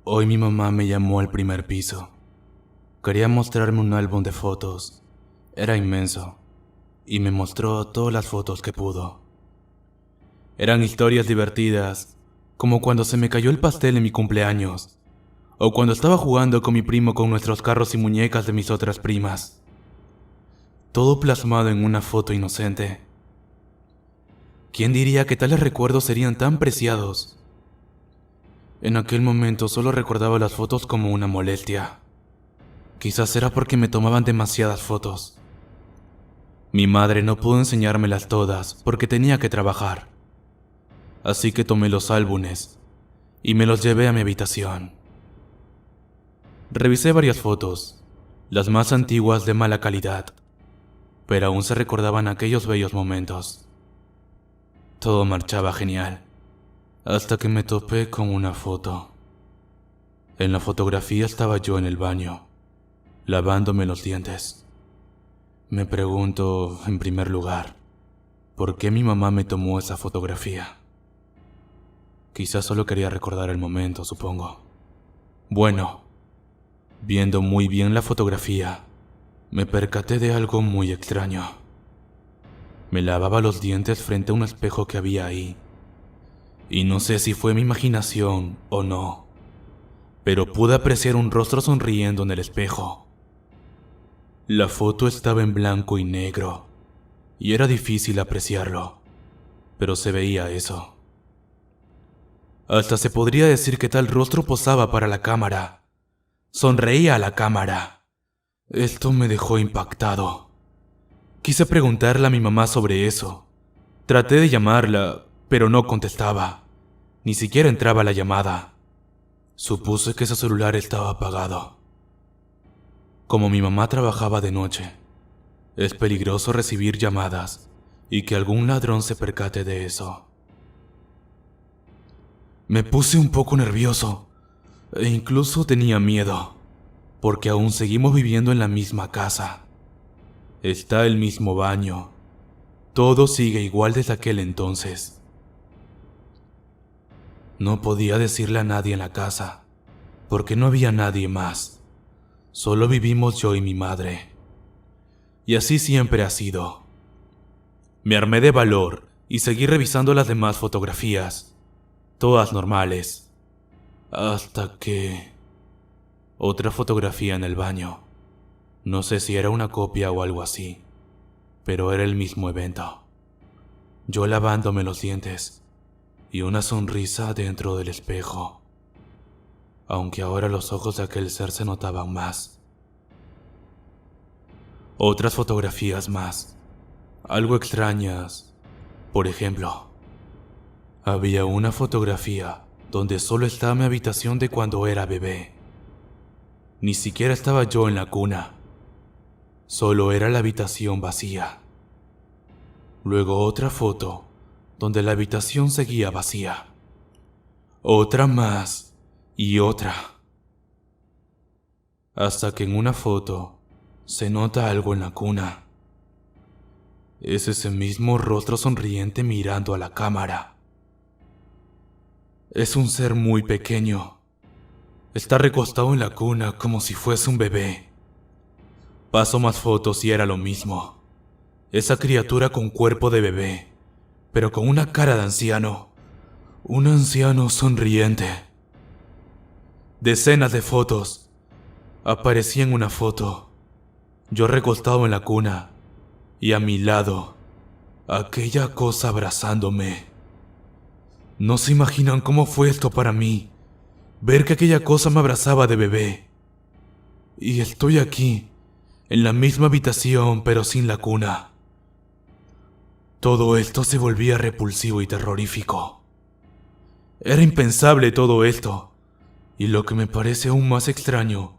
Hoy mi mamá me llamó al primer piso. Quería mostrarme un álbum de fotos. Era inmenso, y me mostró todas las fotos que pudo. Eran historias divertidas, como cuando se me cayó el pastel en mi cumpleaños, o cuando estaba jugando con mi primo con nuestros carros y muñecas de mis otras primas. Todo plasmado en una foto inocente. ¿Quién diría que tales recuerdos serían tan preciados? En aquel momento solo recordaba las fotos como una molestia. Quizás era porque me tomaban demasiadas fotos. Mi madre no pudo enseñármelas todas porque tenía que trabajar. Así que tomé los álbumes y me los llevé a mi habitación. Revisé varias fotos, las más antiguas de mala calidad, pero aún se recordaban aquellos bellos momentos. Todo marchaba genial, hasta que me topé con una foto. En la fotografía estaba yo en el baño, lavándome los dientes. Me pregunto, en primer lugar, ¿por qué mi mamá me tomó esa fotografía? Quizás solo quería recordar el momento, supongo. Bueno, viendo muy bien la fotografía, me percaté de algo muy extraño. Me lavaba los dientes frente a un espejo que había ahí. Y no sé si fue mi imaginación o no, pero pude apreciar un rostro sonriendo en el espejo. La foto estaba en blanco y negro, y era difícil apreciarlo, pero se veía eso. Hasta se podría decir que tal rostro posaba para la cámara. Sonreía a la cámara. Esto me dejó impactado. Quise preguntarle a mi mamá sobre eso. Traté de llamarla, pero no contestaba. Ni siquiera entraba la llamada. Supuse que su celular estaba apagado. Como mi mamá trabajaba de noche, es peligroso recibir llamadas y que algún ladrón se percate de eso. Me puse un poco nervioso e incluso tenía miedo, porque aún seguimos viviendo en la misma casa. Está el mismo baño. Todo sigue igual desde aquel entonces. No podía decirle a nadie en la casa, porque no había nadie más. Solo vivimos yo y mi madre. Y así siempre ha sido. Me armé de valor y seguí revisando las demás fotografías, todas normales, hasta que... Otra fotografía en el baño. No sé si era una copia o algo así, pero era el mismo evento. Yo lavándome los dientes y una sonrisa dentro del espejo, aunque ahora los ojos de aquel ser se notaban más. Otras fotografías más, algo extrañas. Por ejemplo, había una fotografía donde solo estaba mi habitación de cuando era bebé. Ni siquiera estaba yo en la cuna, solo era la habitación vacía. Luego otra foto donde la habitación seguía vacía. Otra más y otra. Hasta que en una foto se nota algo en la cuna. Es ese mismo rostro sonriente mirando a la cámara. Es un ser muy pequeño. Está recostado en la cuna como si fuese un bebé. Paso más fotos y era lo mismo. Esa criatura con cuerpo de bebé, pero con una cara de anciano. Un anciano sonriente. Decenas de fotos. Aparecí en una foto, yo recostado en la cuna, y a mi lado, aquella cosa abrazándome. No se imaginan cómo fue esto para mí, ver que aquella cosa me abrazaba de bebé. Y estoy aquí, en la misma habitación pero sin la cuna. Todo esto se volvía repulsivo y terrorífico. Era impensable todo esto, y lo que me parece aún más extraño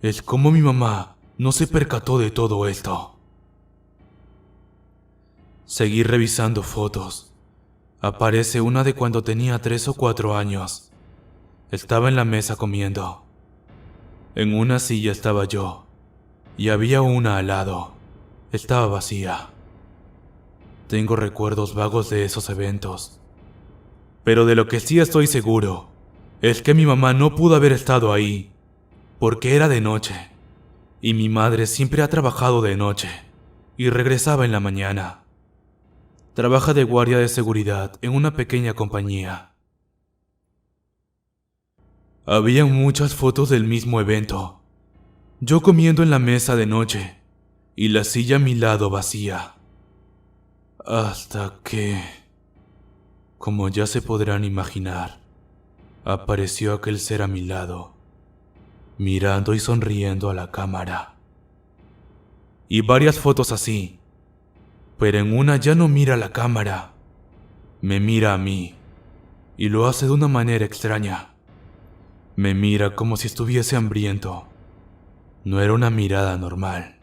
es cómo mi mamá no se percató de todo esto. Seguí revisando fotos. Aparece una de cuando tenía 3 o 4 años. Estaba en la mesa comiendo. En una silla estaba yo, y había una al lado. Estaba vacía. Tengo recuerdos vagos de esos eventos. Pero de lo que sí estoy seguro es que mi mamá no pudo haber estado ahí, porque era de noche, y mi madre siempre ha trabajado de noche, y regresaba en la mañana. Trabaja de guardia de seguridad en una pequeña compañía. Había muchas fotos del mismo evento. Yo comiendo en la mesa de noche, y la silla a mi lado vacía. Hasta que, como ya se podrán imaginar, apareció aquel ser a mi lado, mirando y sonriendo a la cámara. Y varias fotos así, pero en una ya no mira a la cámara, me mira a mí, y lo hace de una manera extraña. Me mira como si estuviese hambriento. No era una mirada normal.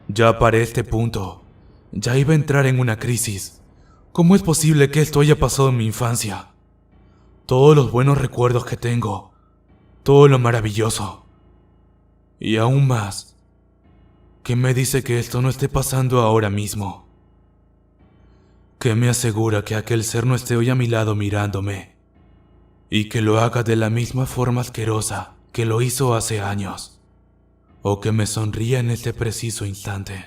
Ya para este punto, ya iba a entrar en una crisis. ¿Cómo es posible que esto haya pasado en mi infancia? Todos los buenos recuerdos que tengo, todo lo maravilloso. Y aún más, ¿qué me dice que esto no esté pasando ahora mismo? ¿Qué me asegura que aquel ser no esté hoy a mi lado mirándome? Y que lo haga de la misma forma asquerosa que lo hizo hace años. O que me sonría en este preciso instante.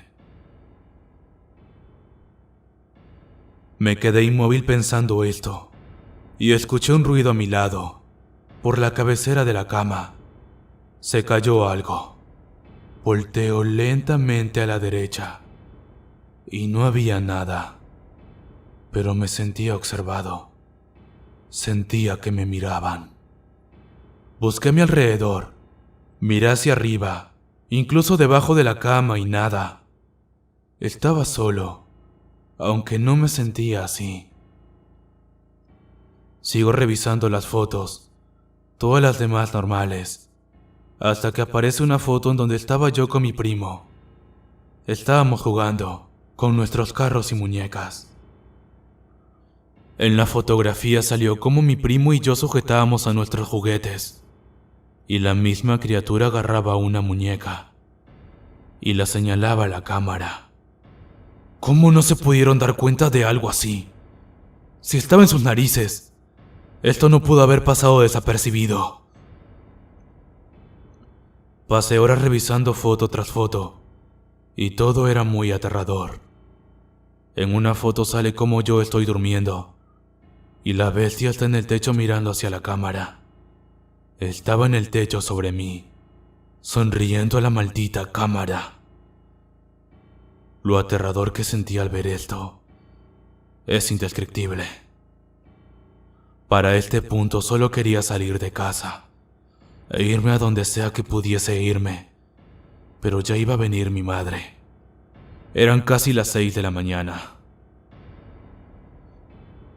Me quedé inmóvil pensando esto, y escuché un ruido a mi lado, por la cabecera de la cama. Se cayó algo. Volteo lentamente a la derecha, y no había nada, pero me sentía observado. Sentía que me miraban. Busqué a mi alrededor, miré hacia arriba, incluso debajo de la cama y nada. Estaba solo, aunque no me sentía así. Sigo revisando las fotos, todas las demás normales, hasta que aparece una foto en donde estaba yo con mi primo. Estábamos jugando con nuestros carros y muñecas. En la fotografía salió como mi primo y yo sujetábamos a nuestros juguetes, y la misma criatura agarraba una muñeca y la señalaba a la cámara. ¿Cómo no se pudieron dar cuenta de algo así? Si estaba en sus narices, esto no pudo haber pasado desapercibido. Pasé horas revisando foto tras foto, y todo era muy aterrador. En una foto sale como yo estoy durmiendo, y la bestia está en el techo mirando hacia la cámara. Estaba en el techo sobre mí, sonriendo a la maldita cámara. Lo aterrador que sentí al ver esto Es indescriptible. Para este punto solo quería salir de casa e irme a donde sea que pudiese irme, pero ya iba a venir mi madre. Eran casi las 6 de la mañana.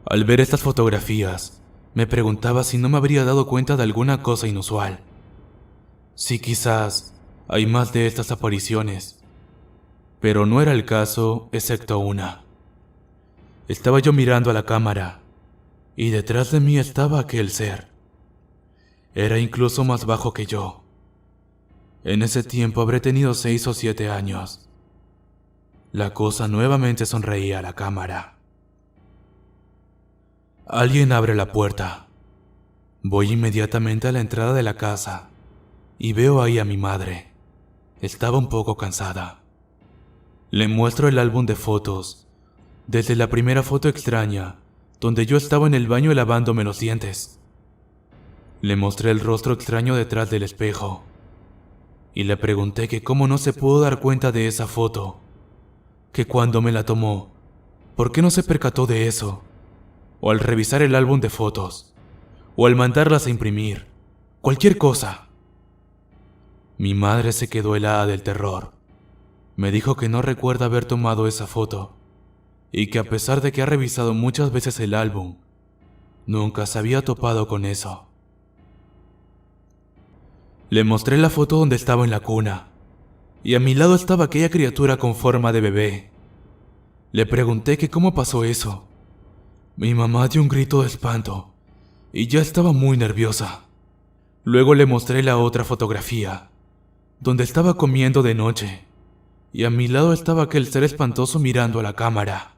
Al ver estas fotografías, me preguntaba si no me habría dado cuenta de alguna cosa inusual. Sí, quizás hay más de estas apariciones, pero no era el caso, excepto una. Estaba yo mirando a la cámara, y detrás de mí estaba aquel ser. Era incluso más bajo que yo. En ese tiempo habré tenido 6 o 7 años. La cosa nuevamente sonreía a la cámara. Alguien abre la puerta. Voy inmediatamente a la entrada de la casa y veo ahí a mi madre. Estaba un poco cansada. Le muestro el álbum de fotos, desde la primera foto extraña, donde yo estaba en el baño lavándome los dientes. Le mostré el rostro extraño detrás del espejo y le pregunté que cómo no se pudo dar cuenta de esa foto, que cuando me la tomó, ¿por qué no se percató de eso? O al revisar el álbum de fotos, o al mandarlas a imprimir, cualquier cosa. Mi madre se quedó helada del terror. Me dijo que no recuerda haber tomado esa foto, y que a pesar de que ha revisado muchas veces el álbum, nunca se había topado con eso. Le mostré la foto donde estaba en la cuna, y a mi lado estaba aquella criatura con forma de bebé. Le pregunté que cómo pasó eso. Mi mamá dio un grito de espanto, y ya estaba muy nerviosa. Luego le mostré la otra fotografía, donde estaba comiendo de noche, y a mi lado estaba aquel ser espantoso mirando a la cámara.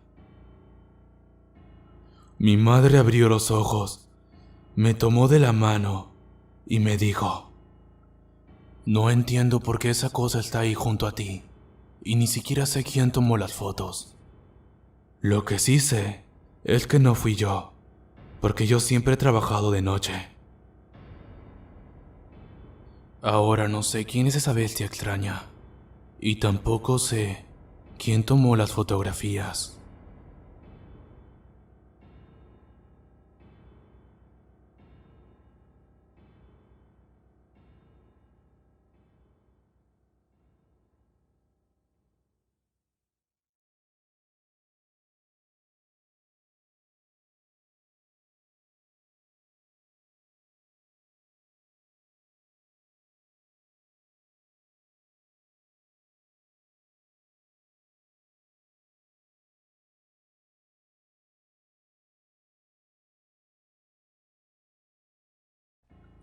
Mi madre abrió los ojos, me tomó de la mano y me dijo: no entiendo por qué esa cosa está ahí junto a ti, y ni siquiera sé quién tomó las fotos. Lo que sí sé es que no fui yo, porque yo siempre he trabajado de noche. Ahora no sé quién es esa bestia extraña, y tampoco sé quién tomó las fotografías.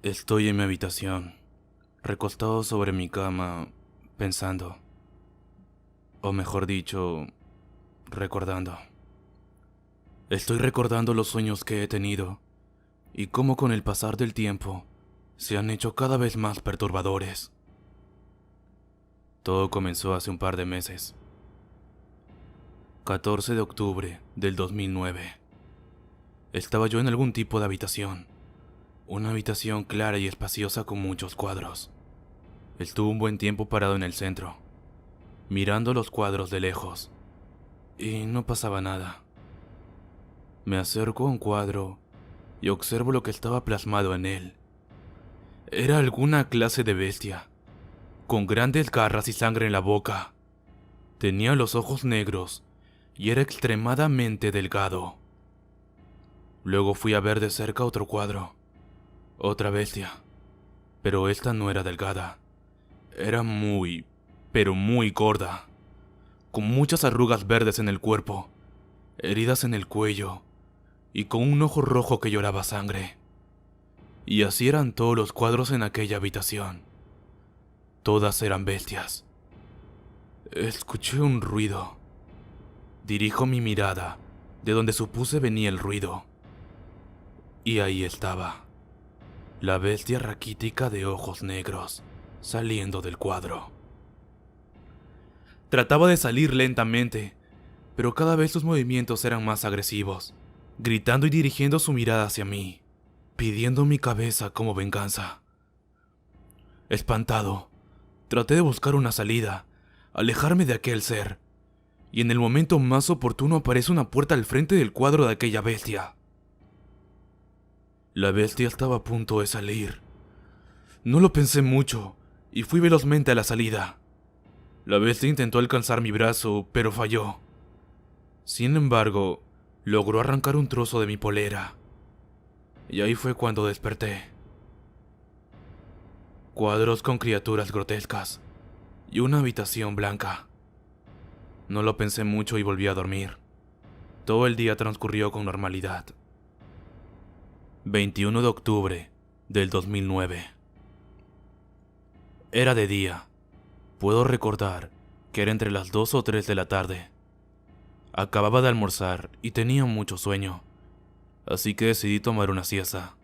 Estoy en mi habitación, recostado sobre mi cama, pensando, o mejor dicho, recordando. Estoy recordando los sueños que he tenido y cómo con el pasar del tiempo se han hecho cada vez más perturbadores. Todo comenzó hace un par de meses. 14 de octubre del 2009. Estaba yo en algún tipo de habitación. Una habitación clara y espaciosa con muchos cuadros. Estuve un buen tiempo parado en el centro, mirando los cuadros de lejos, y no pasaba nada. Me acerco a un cuadro y observo lo que estaba plasmado en él. Era alguna clase de bestia, con grandes garras y sangre en la boca. Tenía los ojos negros y era extremadamente delgado. Luego fui a ver de cerca otro cuadro, otra bestia, pero esta no era delgada. Era muy, pero muy gorda, con muchas arrugas verdes en el cuerpo, heridas en el cuello y con un ojo rojo que lloraba sangre. Y así eran todos los cuadros en aquella habitación. Todas eran bestias. Escuché un ruido. Dirijo mi mirada de donde supuse venía el ruido. Y ahí estaba, la bestia raquítica de ojos negros, saliendo del cuadro. Trataba de salir lentamente, pero cada vez sus movimientos eran más agresivos, gritando y dirigiendo su mirada hacia mí, pidiendo mi cabeza como venganza. Espantado, traté de buscar una salida, alejarme de aquel ser, y en el momento más oportuno aparece una puerta al frente del cuadro de aquella bestia. La bestia estaba a punto de salir. No lo pensé mucho y fui velozmente a la salida. La bestia intentó alcanzar mi brazo, pero falló. Sin embargo, logró arrancar un trozo de mi polera. Y ahí fue cuando desperté. Cuadros con criaturas grotescas y una habitación blanca. No lo pensé mucho y volví a dormir. Todo el día transcurrió con normalidad. 21 de octubre del 2009. Era de día. Puedo recordar que era entre las 2 o 3 de la tarde. Acababa de almorzar y tenía mucho sueño, así que decidí tomar una siesta.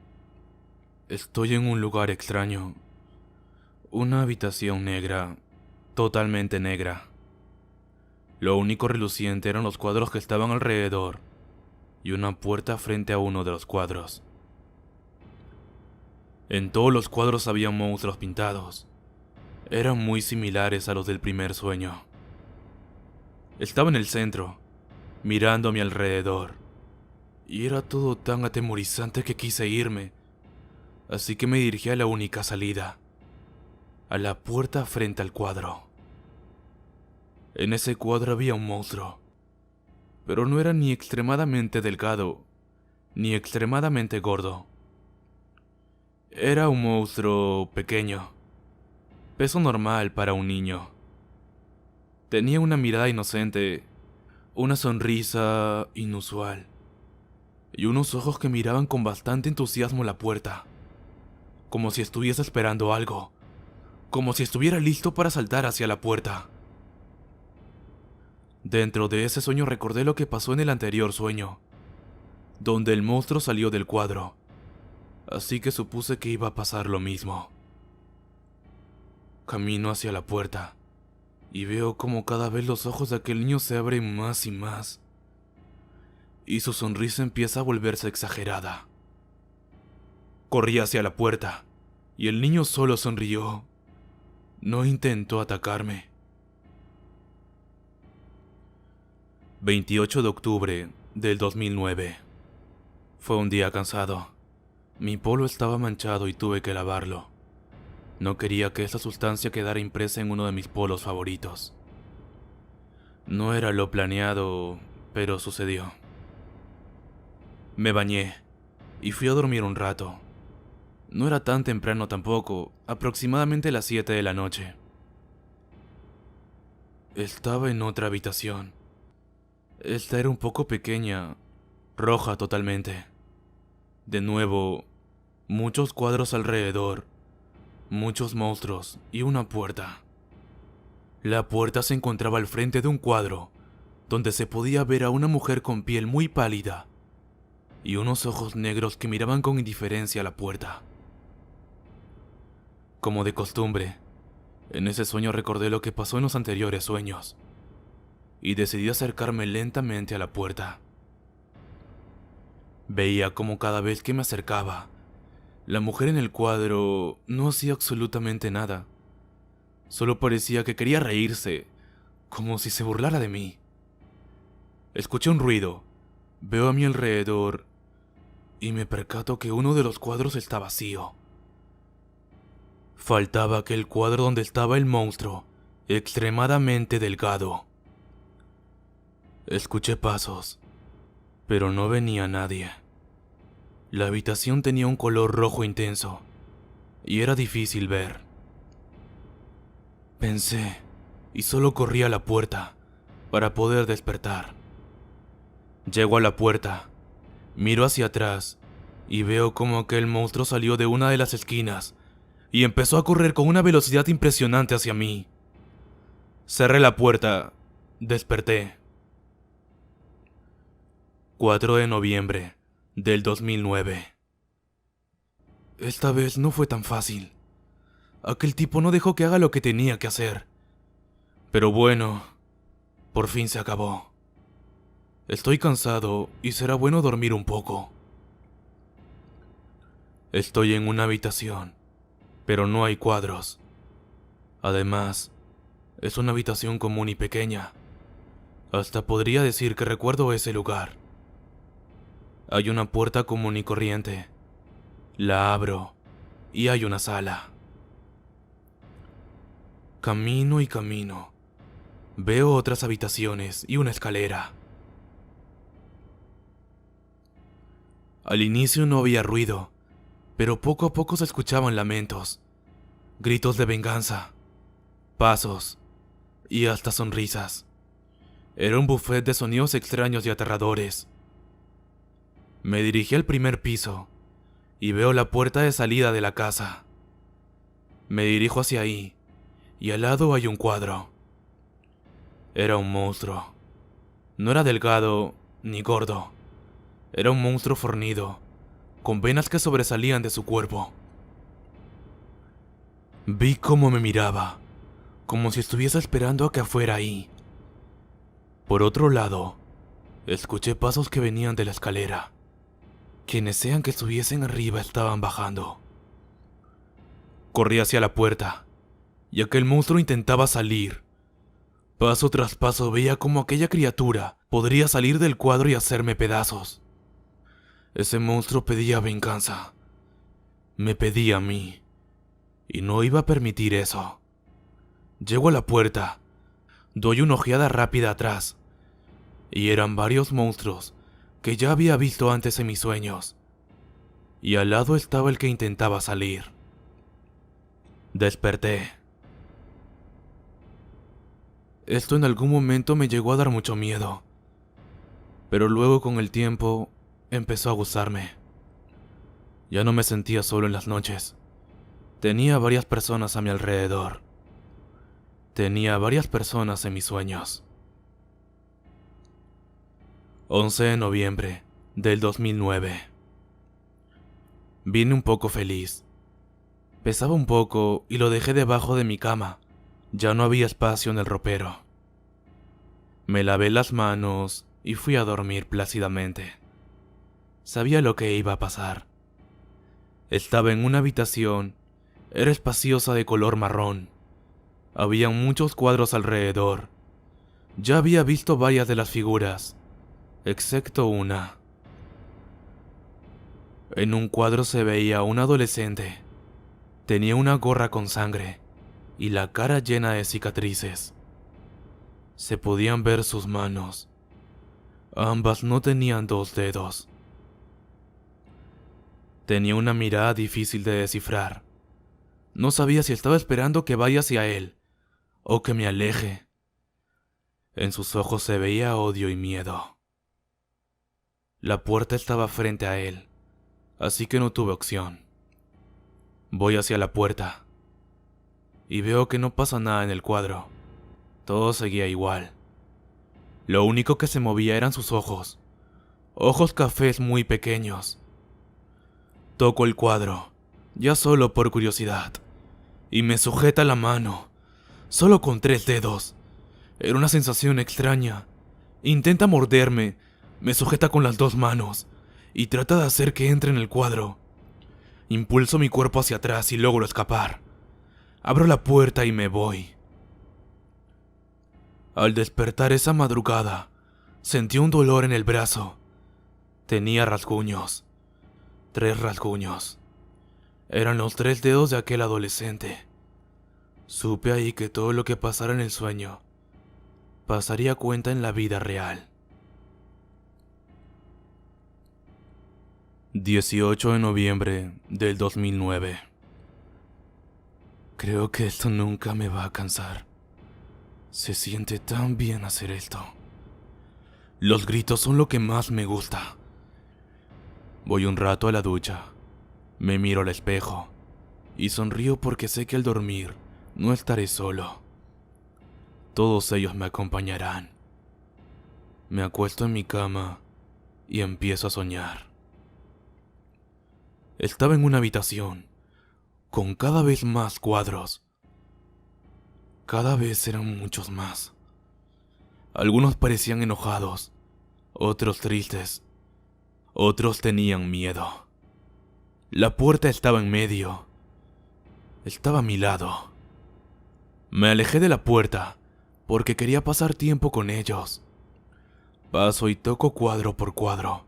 Estoy en un lugar extraño. Una habitación negra, totalmente negra. Lo único reluciente eran los cuadros que estaban alrededor y una puerta frente a uno de los cuadros. En todos los cuadros había monstruos pintados. Eran muy similares a los del primer sueño. Estaba en el centro, mirando a mi alrededor, y era todo tan atemorizante que quise irme, así que me dirigí a la única salida, a la puerta frente al cuadro. En ese cuadro había un monstruo, pero no era ni extremadamente delgado, ni extremadamente gordo. Era un monstruo pequeño, peso normal para un niño. Tenía una mirada inocente, una sonrisa inusual, y unos ojos que miraban con bastante entusiasmo la puerta, como si estuviese esperando algo, como si estuviera listo para saltar hacia la puerta. Dentro de ese sueño recordé lo que pasó en el anterior sueño, donde el monstruo salió del cuadro, así que supuse que iba a pasar lo mismo. Camino hacia la puerta, y veo como cada vez los ojos de aquel niño se abren más y más, y su sonrisa empieza a volverse exagerada. Corrí hacia la puerta, y el niño solo sonrió. No intentó atacarme. 28 de octubre del 2009. Fue un día cansado. Mi polo estaba manchado y tuve que lavarlo. No quería que esa sustancia quedara impresa en uno de mis polos favoritos. No era lo planeado, pero sucedió. Me bañé y fui a dormir un rato. No era tan temprano tampoco, aproximadamente las 7 de la noche. Estaba en otra habitación. Esta era un poco pequeña, roja totalmente. De nuevo, muchos cuadros alrededor, muchos monstruos y una puerta. La puerta se encontraba al frente de un cuadro, donde se podía ver a una mujer con piel muy pálida y unos ojos negros que miraban con indiferencia a la puerta. Como de costumbre, en ese sueño recordé lo que pasó en los anteriores sueños, y decidí acercarme lentamente a la puerta. Veía como cada vez que me acercaba, la mujer en el cuadro no hacía absolutamente nada. Solo parecía que quería reírse, como si se burlara de mí. Escuché un ruido, veo a mi alrededor y me percato que uno de los cuadros está vacío. Faltaba aquel cuadro donde estaba el monstruo, extremadamente delgado. Escuché pasos, pero no venía nadie. La habitación tenía un color rojo intenso y era difícil ver. Pensé y solo corrí a la puerta para poder despertar. Llego a la puerta, miro hacia atrás y veo como aquel monstruo salió de una de las esquinas y empezó a correr con una velocidad impresionante hacia mí. Cerré la puerta, desperté. 4 de noviembre del 2009. Esta vez no fue tan fácil. Aquel tipo no dejó que haga lo que tenía que hacer. Pero bueno, por fin se acabó. Estoy cansado y será bueno dormir un poco. Estoy en una habitación, pero no hay cuadros. Además, es una habitación común y pequeña, Hasta podría decir que recuerdo ese lugar. Hay una puerta común y corriente. La abro y hay una sala. Camino y camino. Veo otras habitaciones y una escalera. Al inicio no había ruido, pero poco a poco se escuchaban lamentos, gritos de venganza, pasos y hasta sonrisas. Era un buffet de sonidos extraños y aterradores. Me dirigí al primer piso y veo la puerta de salida de la casa. Me dirijo hacia ahí y al lado hay un cuadro. Era un monstruo. No era delgado ni gordo. Era un monstruo fornido, con venas que sobresalían de su cuerpo. Vi cómo me miraba, como si estuviese esperando a que fuera ahí. Por otro lado, escuché pasos que venían de la escalera. Quienes sean que estuviesen arriba estaban bajando. Corrí hacia la puerta, y aquel monstruo intentaba salir. Paso tras paso veía cómo aquella criatura podría salir del cuadro y hacerme pedazos. Ese monstruo pedía venganza. Me pedía a mí, y no iba a permitir eso. Llego a la puerta, doy una ojeada rápida atrás, y eran varios monstruos que ya había visto antes en mis sueños, y al lado estaba el que intentaba salir. Desperté. Esto en algún momento me llegó a dar mucho miedo, pero luego con el tiempo empezó a gustarme. Ya no me sentía solo en las noches. Tenía varias personas a mi alrededor. Tenía varias personas en mis sueños. 11 de noviembre del 2009. Vine un poco feliz. Pesaba un poco y lo dejé debajo de mi cama. Ya no había espacio en el ropero. Me lavé las manos y fui a dormir plácidamente. Sabía lo que iba a pasar. Estaba en una habitación. Era espaciosa de color marrón. Había muchos cuadros alrededor. Ya había visto varias de las figuras, excepto una. En un cuadro se veía un adolescente. Tenía una gorra con sangre y la cara llena de cicatrices. Se podían ver sus manos. Ambas no tenían 2 dedos. Tenía una mirada difícil de descifrar. No sabía si estaba esperando que vaya hacia él o que me aleje. En sus ojos se veía odio y miedo. La puerta estaba frente a él, así que no tuve opción. Voy hacia la puerta y veo que no pasa nada en el cuadro. Todo seguía igual. Lo único que se movía eran sus ojos. Ojos cafés muy pequeños. Toco el cuadro, ya solo por curiosidad, y me sujeta la mano, solo con 3 dedos. Era una sensación extraña. Intenta morderme, me sujeta con las 2 manos, y trata de hacer que entre en el cuadro. Impulso mi cuerpo hacia atrás y logro escapar. Abro la puerta y me voy. Al despertar esa madrugada, sentí un dolor en el brazo. Tenía rasguños. 3 rasguños. Eran los 3 dedos de aquel adolescente. Supe ahí que todo lo que pasara en el sueño pasaría cuenta en la vida real. 18 de noviembre del 2009. Creo que esto nunca me va a cansar. Se siente tan bien hacer esto. Los gritos son lo que más me gusta. Voy un rato a la ducha, me miro al espejo y sonrío porque sé que al dormir no estaré solo. Todos ellos me acompañarán. Me acuesto en mi cama y empiezo a soñar. Estaba en una habitación con cada vez más cuadros. Cada vez eran muchos más. Algunos parecían enojados, otros tristes. Otros tenían miedo. La puerta estaba en medio. Estaba a mi lado. Me alejé de la puerta porque quería pasar tiempo con ellos. Paso y toco cuadro por cuadro.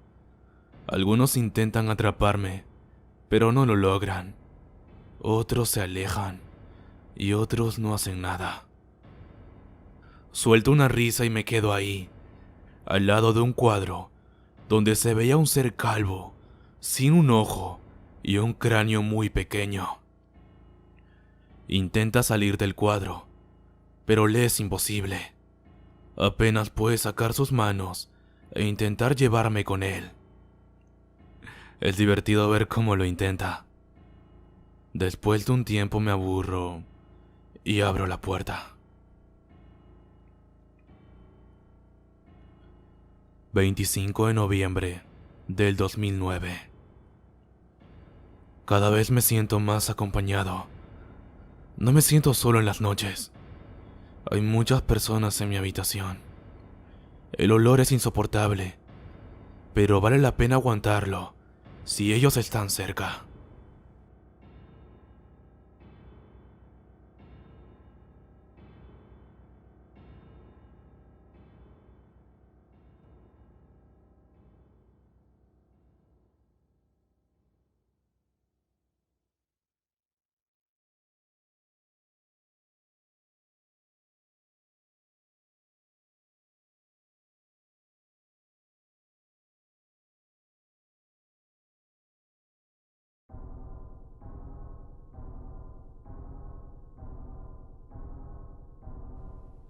Algunos intentan atraparme, pero no lo logran. Otros se alejan y otros no hacen nada. Suelto una risa y me quedo ahí, al lado de un cuadro, donde se veía un ser calvo, sin un ojo y un cráneo muy pequeño. Intenta salir del cuadro, pero le es imposible. Apenas puede sacar sus manos e intentar llevarme con él. Es divertido ver cómo lo intenta. Después de un tiempo me aburro y abro la puerta. 25 de noviembre del 2009. Cada vez me siento más acompañado. No me siento solo en las noches. Hay muchas personas en mi habitación. El olor es insoportable, pero vale la pena aguantarlo si ellos están cerca.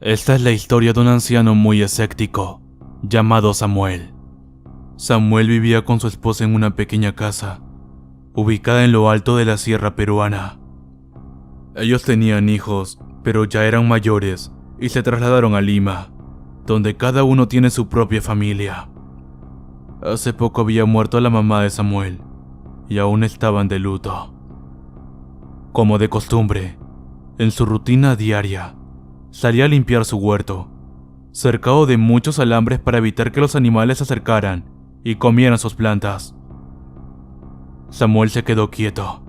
Esta es la historia de un anciano muy escéptico, llamado Samuel. Samuel vivía con su esposa en una pequeña casa, ubicada en lo alto de la sierra peruana. Ellos tenían hijos, pero ya eran mayores y se trasladaron a Lima, donde cada uno tiene su propia familia. Hace poco había muerto la mamá de Samuel, y aún estaban de luto. Como de costumbre, en su rutina diaria, salía a limpiar su huerto, cercado de muchos alambres para evitar que los animales se acercaran y comieran sus plantas. Samuel se quedó quieto,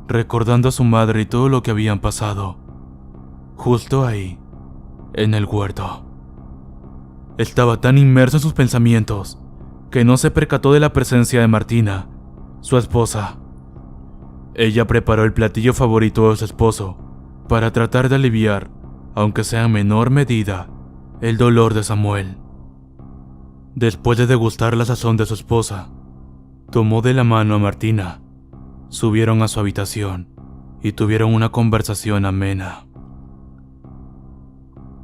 recordando a su madre y todo lo que habían pasado. Justo ahí, en el huerto. Estaba tan inmerso en sus pensamientos que no se percató de la presencia de Martina, su esposa. Ella preparó el platillo favorito de su esposo para tratar de aliviar, aunque sea en menor medida, el dolor de Samuel. Después de degustar la sazón de su esposa, tomó de la mano a Martina, subieron a su habitación y tuvieron una conversación amena.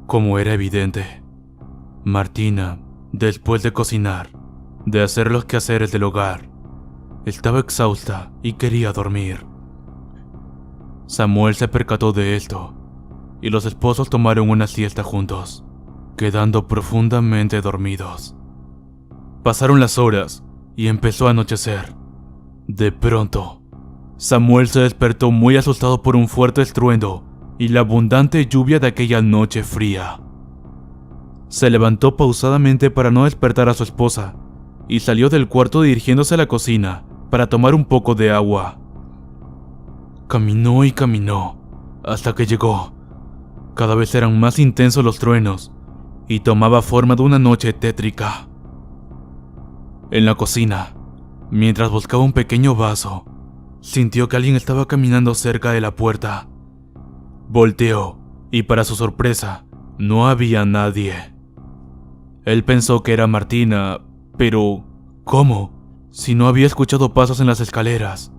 Como era evidente, Martina, después de cocinar, de hacer los quehaceres del hogar, estaba exhausta y quería dormir. Samuel se percató de esto y los esposos tomaron una siesta juntos, quedando profundamente dormidos. Pasaron las horas y empezó a anochecer. De pronto, Samuel se despertó muy asustado por un fuerte estruendo y la abundante lluvia de aquella noche fría. Se levantó pausadamente para no despertar a su esposa y salió del cuarto dirigiéndose a la cocina para tomar un poco de agua. Caminó y caminó hasta que llegó. Cada vez eran más intensos los truenos y tomaba forma de una noche tétrica. En la cocina, mientras buscaba un pequeño vaso, sintió que alguien estaba caminando cerca de la puerta. Volteó y para su sorpresa, no había nadie. Él pensó que era Martina, pero ¿cómo? Si no había escuchado pasos en las escaleras.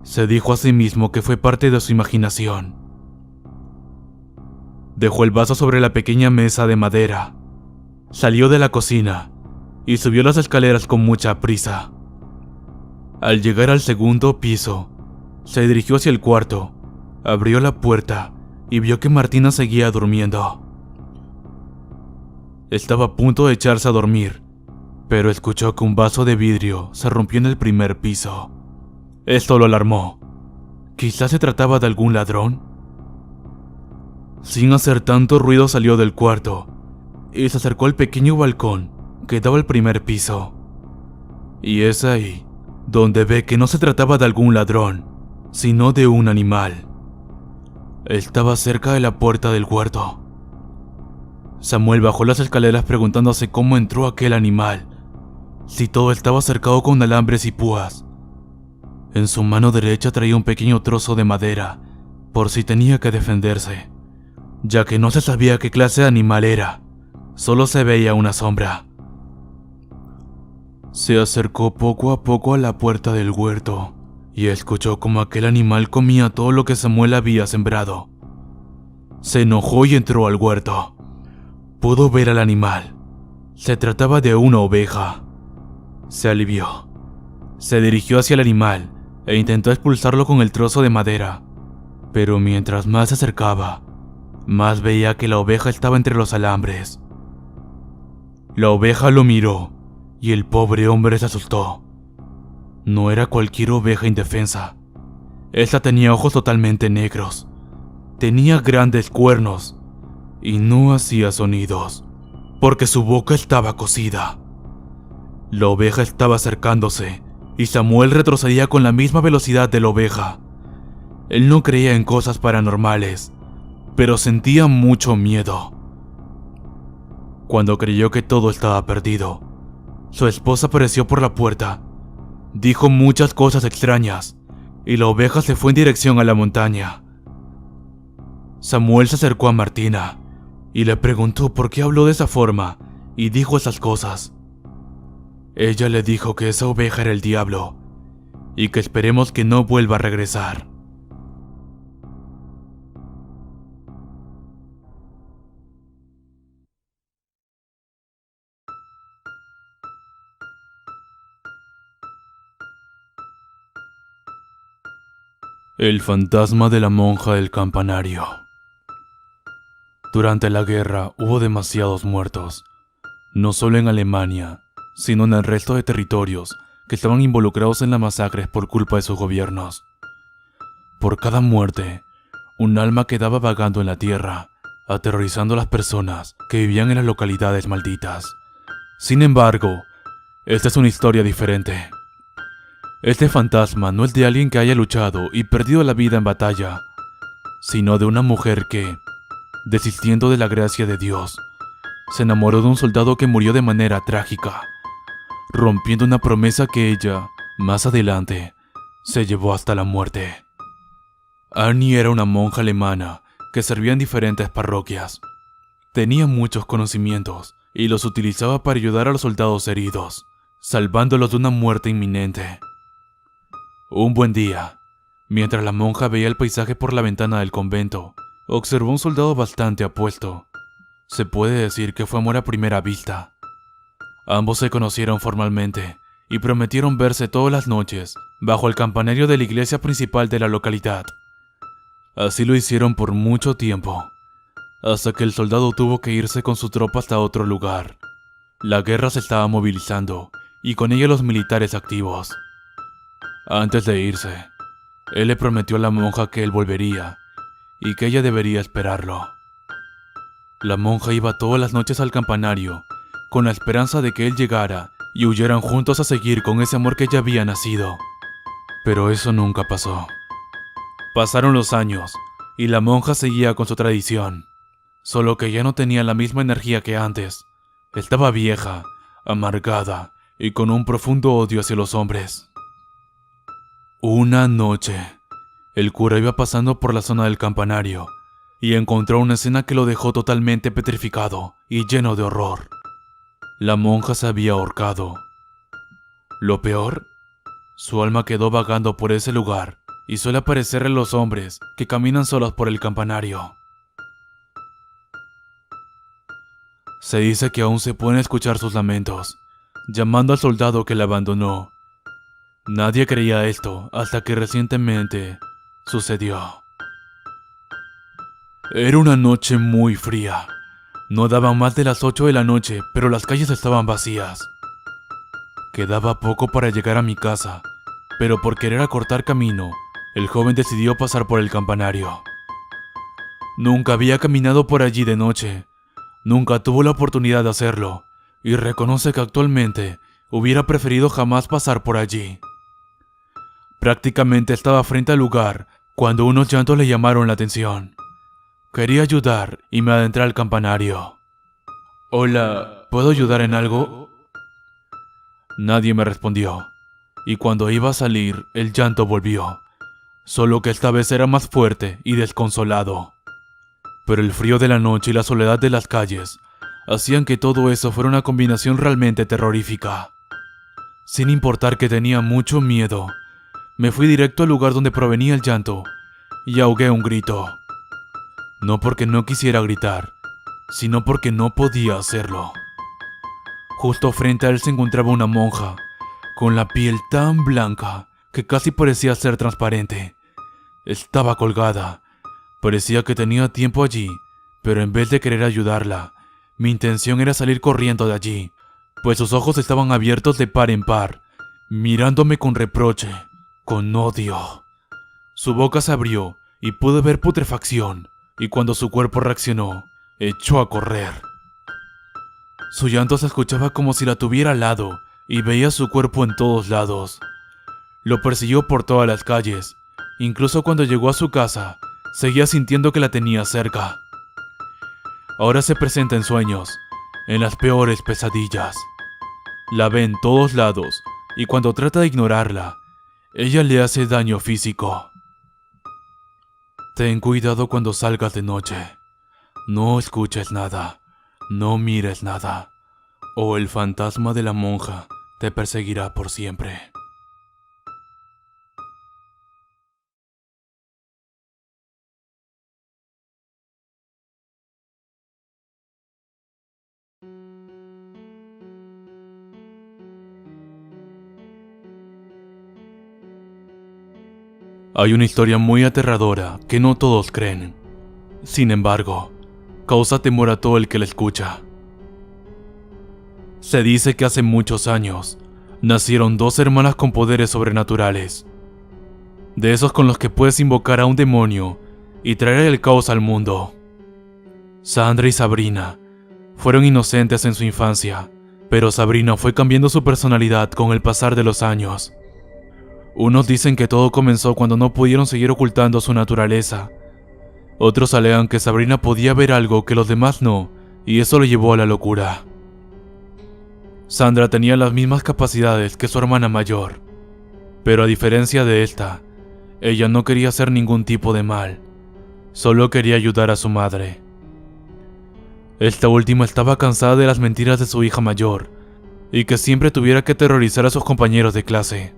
Se dijo a sí mismo que fue parte de su imaginación. Dejó el vaso sobre la pequeña mesa de madera, salió de la cocina y subió las escaleras con mucha prisa. Al llegar al segundo piso, se dirigió hacia el cuarto, abrió la puerta y vio que Martina seguía durmiendo. Estaba a punto de echarse a dormir, pero escuchó que un vaso de vidrio se rompió en el primer piso. Esto lo alarmó. ¿Quizás se trataba de algún ladrón? Sin hacer tanto ruido salió del cuarto y se acercó al pequeño balcón que daba al primer piso. Y es ahí donde ve que no se trataba de algún ladrón, sino de un animal. Estaba cerca de la puerta del huerto. Samuel bajó las escaleras preguntándose cómo entró aquel animal, si todo estaba cercado con alambres y púas. En su mano derecha traía un pequeño trozo de madera, por si tenía que defenderse, ya que no se sabía qué clase de animal era, solo se veía una sombra. Se acercó poco a poco a la puerta del huerto y escuchó cómo aquel animal comía todo lo que Samuel había sembrado. Se enojó y entró al huerto. Pudo ver al animal. Se trataba de una oveja. Se alivió. Se dirigió hacia el animal e intentó expulsarlo con el trozo de madera, pero mientras más se acercaba, más veía que la oveja estaba entre los alambres. La oveja lo miró y el pobre hombre se asustó. No era cualquier oveja indefensa. Esta tenía ojos totalmente negros, tenía grandes cuernos y no hacía sonidos, porque su boca estaba cosida. La oveja estaba acercándose y Samuel retrocedía con la misma velocidad de la oveja. Él no creía en cosas paranormales, pero sentía mucho miedo. Cuando creyó que todo estaba perdido, su esposa apareció por la puerta. Dijo muchas cosas extrañas y la oveja se fue en dirección a la montaña. Samuel se acercó a Martina y le preguntó por qué habló de esa forma y dijo esas cosas. Ella le dijo que esa oveja era el diablo y que esperemos que no vuelva a regresar. El fantasma de la monja del campanario. Durante la guerra hubo demasiados muertos, no solo en Alemania, sino en el resto de territorios que estaban involucrados en las masacres por culpa de sus gobiernos. Por cada muerte, un alma quedaba vagando en la tierra, aterrorizando a las personas que vivían en las localidades malditas. Sin embargo, esta es una historia diferente. Este fantasma no es de alguien que haya luchado y perdido la vida en batalla, sino de una mujer que, desistiendo de la gracia de Dios, se enamoró de un soldado que murió de manera trágica, rompiendo una promesa que ella, más adelante, se llevó hasta la muerte. Annie era una monja alemana que servía en diferentes parroquias. Tenía muchos conocimientos y los utilizaba para ayudar a los soldados heridos, salvándolos de una muerte inminente. Un buen día, mientras la monja veía el paisaje por la ventana del convento, observó un soldado bastante apuesto. Se puede decir que fue amor a primera vista. Ambos se conocieron formalmente y prometieron verse todas las noches bajo el campanario de la iglesia principal de la localidad. Así lo hicieron por mucho tiempo, hasta que el soldado tuvo que irse con su tropa hasta otro lugar. La guerra se estaba movilizando y con ella los militares activos. Antes de irse, él le prometió a la monja que él volvería y que ella debería esperarlo. La monja iba todas las noches al campanario con la esperanza de que él llegara y huyeran juntos a seguir con ese amor que ya había nacido. Pero eso nunca pasó. Pasaron los años y la monja seguía con su tradición, solo que ya no tenía la misma energía que antes. Estaba vieja, amargada y con un profundo odio hacia los hombres. Una noche, el cura iba pasando por la zona del campanario y encontró una escena que lo dejó totalmente petrificado y lleno de horror. La monja se había ahorcado. Lo peor, su alma quedó vagando por ese lugar y suele aparecer en los hombres que caminan solos por el campanario. Se dice que aún se pueden escuchar sus lamentos, llamando al soldado que la abandonó. Nadie creía esto hasta que recientemente sucedió. Era una noche muy fría. No daban más de las 8 de la noche, pero las calles estaban vacías. Quedaba poco para llegar a mi casa, pero por querer acortar camino, el joven decidió pasar por el campanario. Nunca había caminado por allí de noche, nunca tuvo la oportunidad de hacerlo, y reconoce que actualmente hubiera preferido jamás pasar por allí. Prácticamente estaba frente al lugar cuando unos llantos le llamaron la atención. Quería ayudar y me adentré al campanario. Hola, ¿puedo ayudar en algo? Nadie me respondió, y cuando iba a salir, el llanto volvió, solo que esta vez era más fuerte y desconsolado. Pero el frío de la noche y la soledad de las calles hacían que todo eso fuera una combinación realmente terrorífica. Sin importar que tenía mucho miedo, me fui directo al lugar donde provenía el llanto y ahogué un grito. No porque no quisiera gritar, sino porque no podía hacerlo. Justo frente a él se encontraba una monja, con la piel tan blanca que casi parecía ser transparente. Estaba colgada. Parecía que tenía tiempo allí, pero en vez de querer ayudarla, mi intención era salir corriendo de allí, pues sus ojos estaban abiertos de par en par, mirándome con reproche, con odio. Su boca se abrió y pude ver putrefacción, y cuando su cuerpo reaccionó, echó a correr. Su llanto se escuchaba como si la tuviera al lado, y veía su cuerpo en todos lados. Lo persiguió por todas las calles. Incluso cuando llegó a su casa, seguía sintiendo que la tenía cerca. Ahora se presenta en sueños, en las peores pesadillas. La ve en todos lados, y cuando trata de ignorarla, ella le hace daño físico. Ten cuidado cuando salgas de noche. No escuches nada, no mires nada, o el fantasma de la monja te perseguirá por siempre. Hay una historia muy aterradora que no todos creen. Sin embargo, causa temor a todo el que la escucha. Se dice que hace muchos años nacieron dos hermanas con poderes sobrenaturales. De esos con los que puedes invocar a un demonio y traer el caos al mundo. Sandra y Sabrina fueron inocentes en su infancia, pero Sabrina fue cambiando su personalidad con el pasar de los años. Unos dicen que todo comenzó cuando no pudieron seguir ocultando su naturaleza. Otros alegan que Sabrina podía ver algo que los demás no, y eso lo llevó a la locura. Sandra tenía las mismas capacidades que su hermana mayor, pero a diferencia de esta, ella no quería hacer ningún tipo de mal, solo quería ayudar a su madre. Esta última estaba cansada de las mentiras de su hija mayor, y que siempre tuviera que aterrorizar a sus compañeros de clase.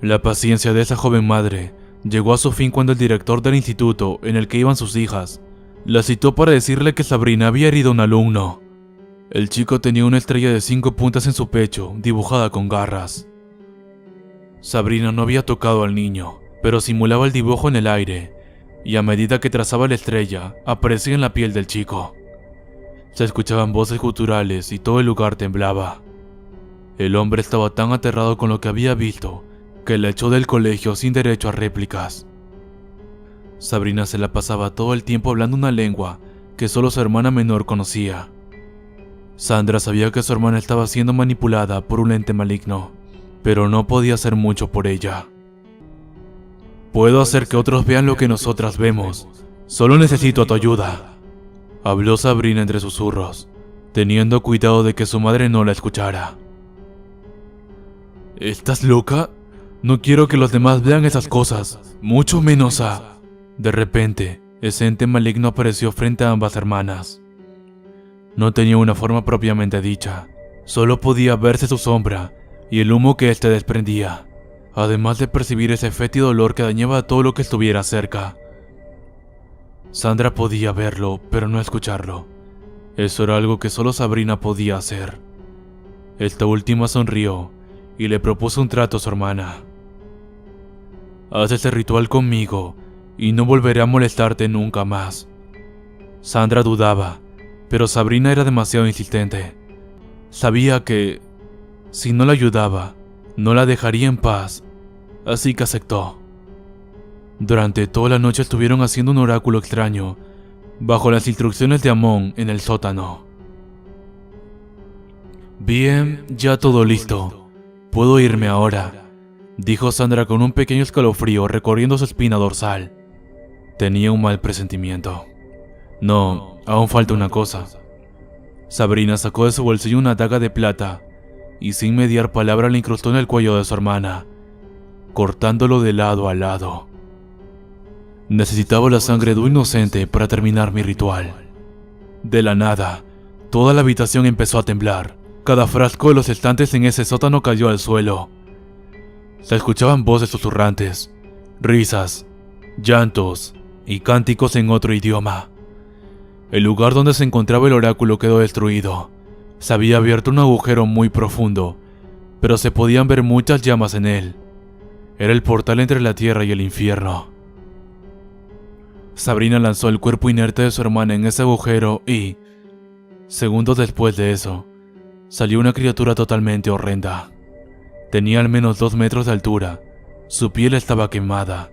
La paciencia de esa joven madre llegó a su fin cuando el director del instituto en el que iban sus hijas la citó para decirle que Sabrina había herido a un alumno. El chico tenía una estrella de 5 puntas en su pecho, dibujada con garras. Sabrina no había tocado al niño, pero simulaba el dibujo en el aire, y a medida que trazaba la estrella, aparecía en la piel del chico. Se escuchaban voces guturales y todo el lugar temblaba. El hombre estaba tan aterrado con lo que había visto que la echó del colegio sin derecho a réplicas. Sabrina se la pasaba todo el tiempo hablando una lengua que solo su hermana menor conocía. Sandra sabía que su hermana estaba siendo manipulada por un ente maligno, pero no podía hacer mucho por ella. Puedo hacer que otros vean lo que nosotras vemos. Solo necesito tu ayuda, habló Sabrina entre susurros, teniendo cuidado de que su madre no la escuchara. ¿Estás loca? No quiero que los demás vean esas cosas, mucho menos a... De repente, ese ente maligno apareció frente a ambas hermanas. No tenía una forma propiamente dicha, solo podía verse su sombra y el humo que éste desprendía, además de percibir ese fétido olor que dañaba a todo lo que estuviera cerca. Sandra podía verlo, pero no escucharlo. Eso era algo que solo Sabrina podía hacer. Esta última sonrió y le propuso un trato a su hermana. Haz ese ritual conmigo y no volveré a molestarte nunca más. Sandra dudaba, pero Sabrina era demasiado insistente. Sabía que, si no la ayudaba, no la dejaría en paz, así que aceptó. Durante toda la noche estuvieron haciendo un oráculo extraño, bajo las instrucciones de Amon en el sótano. Bien, ya todo listo. Puedo irme ahora, dijo Sandra con un pequeño escalofrío recorriendo su espina dorsal. Tenía un mal presentimiento. No, aún falta una cosa. Sabrina sacó de su bolsillo una daga de plata y sin mediar palabra la incrustó en el cuello de su hermana, cortándolo de lado a lado. Necesitaba la sangre de un inocente para terminar mi ritual. De la nada, toda la habitación empezó a temblar. Cada frasco de los estantes en ese sótano cayó al suelo. Se escuchaban voces susurrantes, risas, llantos y cánticos en otro idioma. El lugar donde se encontraba el oráculo quedó destruido. Se había abierto un agujero muy profundo, pero se podían ver muchas llamas en él. Era el portal entre la tierra y el infierno. Sabrina lanzó el cuerpo inerte de su hermana en ese agujero y, segundos después de eso, salió una criatura totalmente horrenda. Tenía al menos 2 metros de altura, su piel estaba quemada,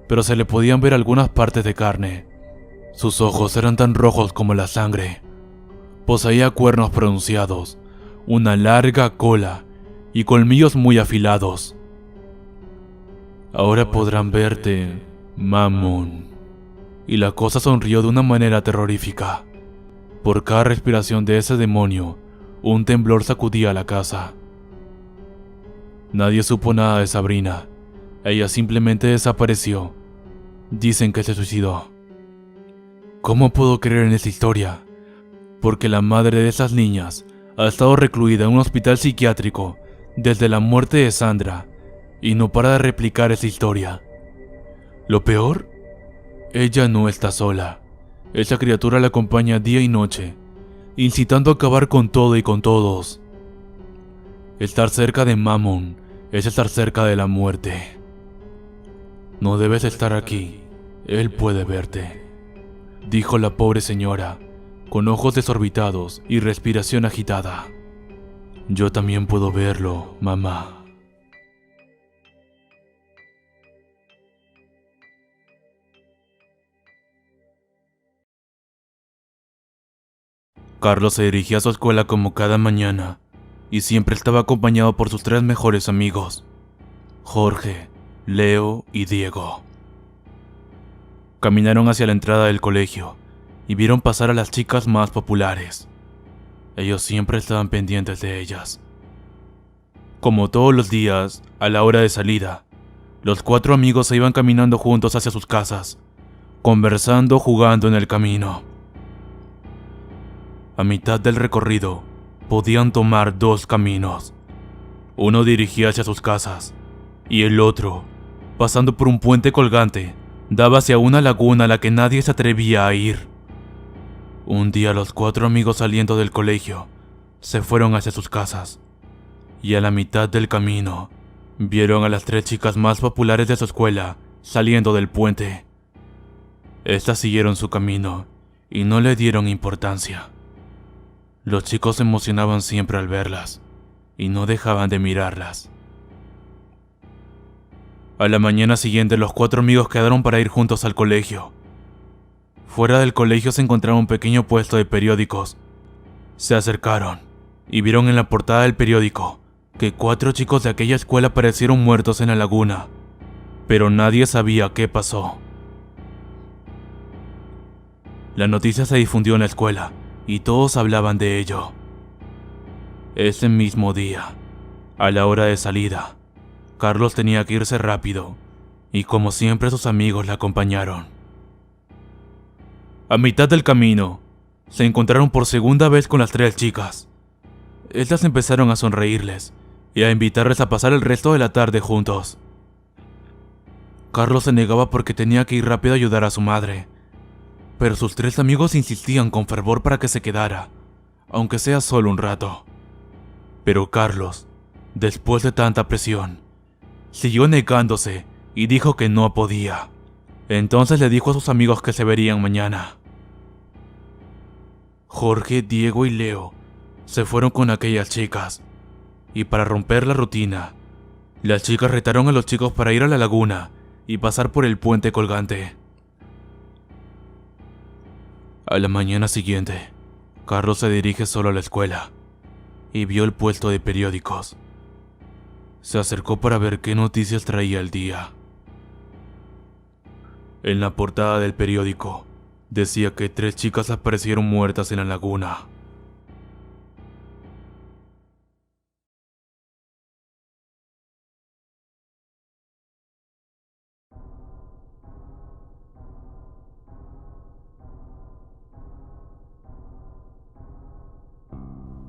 pero se le podían ver algunas partes de carne. Sus ojos eran tan rojos como la sangre. Poseía cuernos pronunciados, una larga cola y colmillos muy afilados. Ahora podrán verte, Mammon. Y la cosa sonrió de una manera terrorífica. Por cada respiración de ese demonio, un temblor sacudía la casa. Nadie supo nada de Sabrina. Ella simplemente desapareció. Dicen que se suicidó. ¿Cómo puedo creer en esa historia? Porque la madre de esas niñas ha estado recluida en un hospital psiquiátrico desde la muerte de Sandra y no para de replicar esa historia. Lo peor, ella no está sola. Esa criatura la acompaña día y noche, incitando a acabar con todo y con todos. Estar cerca de Mammon es estar cerca de la muerte. No debes estar aquí, él puede verte, dijo la pobre señora, con ojos desorbitados y respiración agitada. Yo también puedo verlo, mamá. Carlos se dirigía a su escuela como cada mañana y siempre estaba acompañado por sus 3 mejores amigos, Jorge, Leo y Diego. Caminaron hacia la entrada del colegio y vieron pasar a las chicas más populares. Ellos siempre estaban pendientes de ellas. Como todos los días, a la hora de salida, los 4 amigos se iban caminando juntos hacia sus casas, conversando, jugando en el camino. A mitad del recorrido, podían tomar 2 caminos. Uno dirigía hacia sus casas, y el otro, pasando por un puente colgante, daba hacia una laguna a la que nadie se atrevía a ir. Un día los 4 amigos saliendo del colegio, se fueron hacia sus casas, y a la mitad del camino, vieron a las 3 chicas más populares de su escuela saliendo del puente. Estas siguieron su camino, y no le dieron importancia. Los chicos se emocionaban siempre al verlas, y no dejaban de mirarlas. A la mañana siguiente los 4 amigos quedaron para ir juntos al colegio. Fuera del colegio se encontraba un pequeño puesto de periódicos. Se acercaron, y vieron en la portada del periódico que 4 chicos de aquella escuela aparecieron muertos en la laguna, pero nadie sabía qué pasó. La noticia se difundió en la escuela, y todos hablaban de ello. Ese mismo día, a la hora de salida, Carlos tenía que irse rápido, y como siempre sus amigos le acompañaron. A mitad del camino, se encontraron por segunda vez con las 3 chicas. Estas empezaron a sonreírles y a invitarles a pasar el resto de la tarde juntos. Carlos se negaba porque tenía que ir rápido a ayudar a su madre, pero sus 3 amigos insistían con fervor para que se quedara, aunque sea solo un rato. Pero Carlos, después de tanta presión, siguió negándose y dijo que no podía. Entonces le dijo a sus amigos que se verían mañana. Jorge, Diego y Leo se fueron con aquellas chicas, y para romper la rutina, las chicas retaron a los chicos para ir a la laguna y pasar por el puente colgante. A la mañana siguiente, Carlos se dirige solo a la escuela y vio el puesto de periódicos. Se acercó para ver qué noticias traía el día. En la portada del periódico decía que 3 chicas aparecieron muertas en la laguna.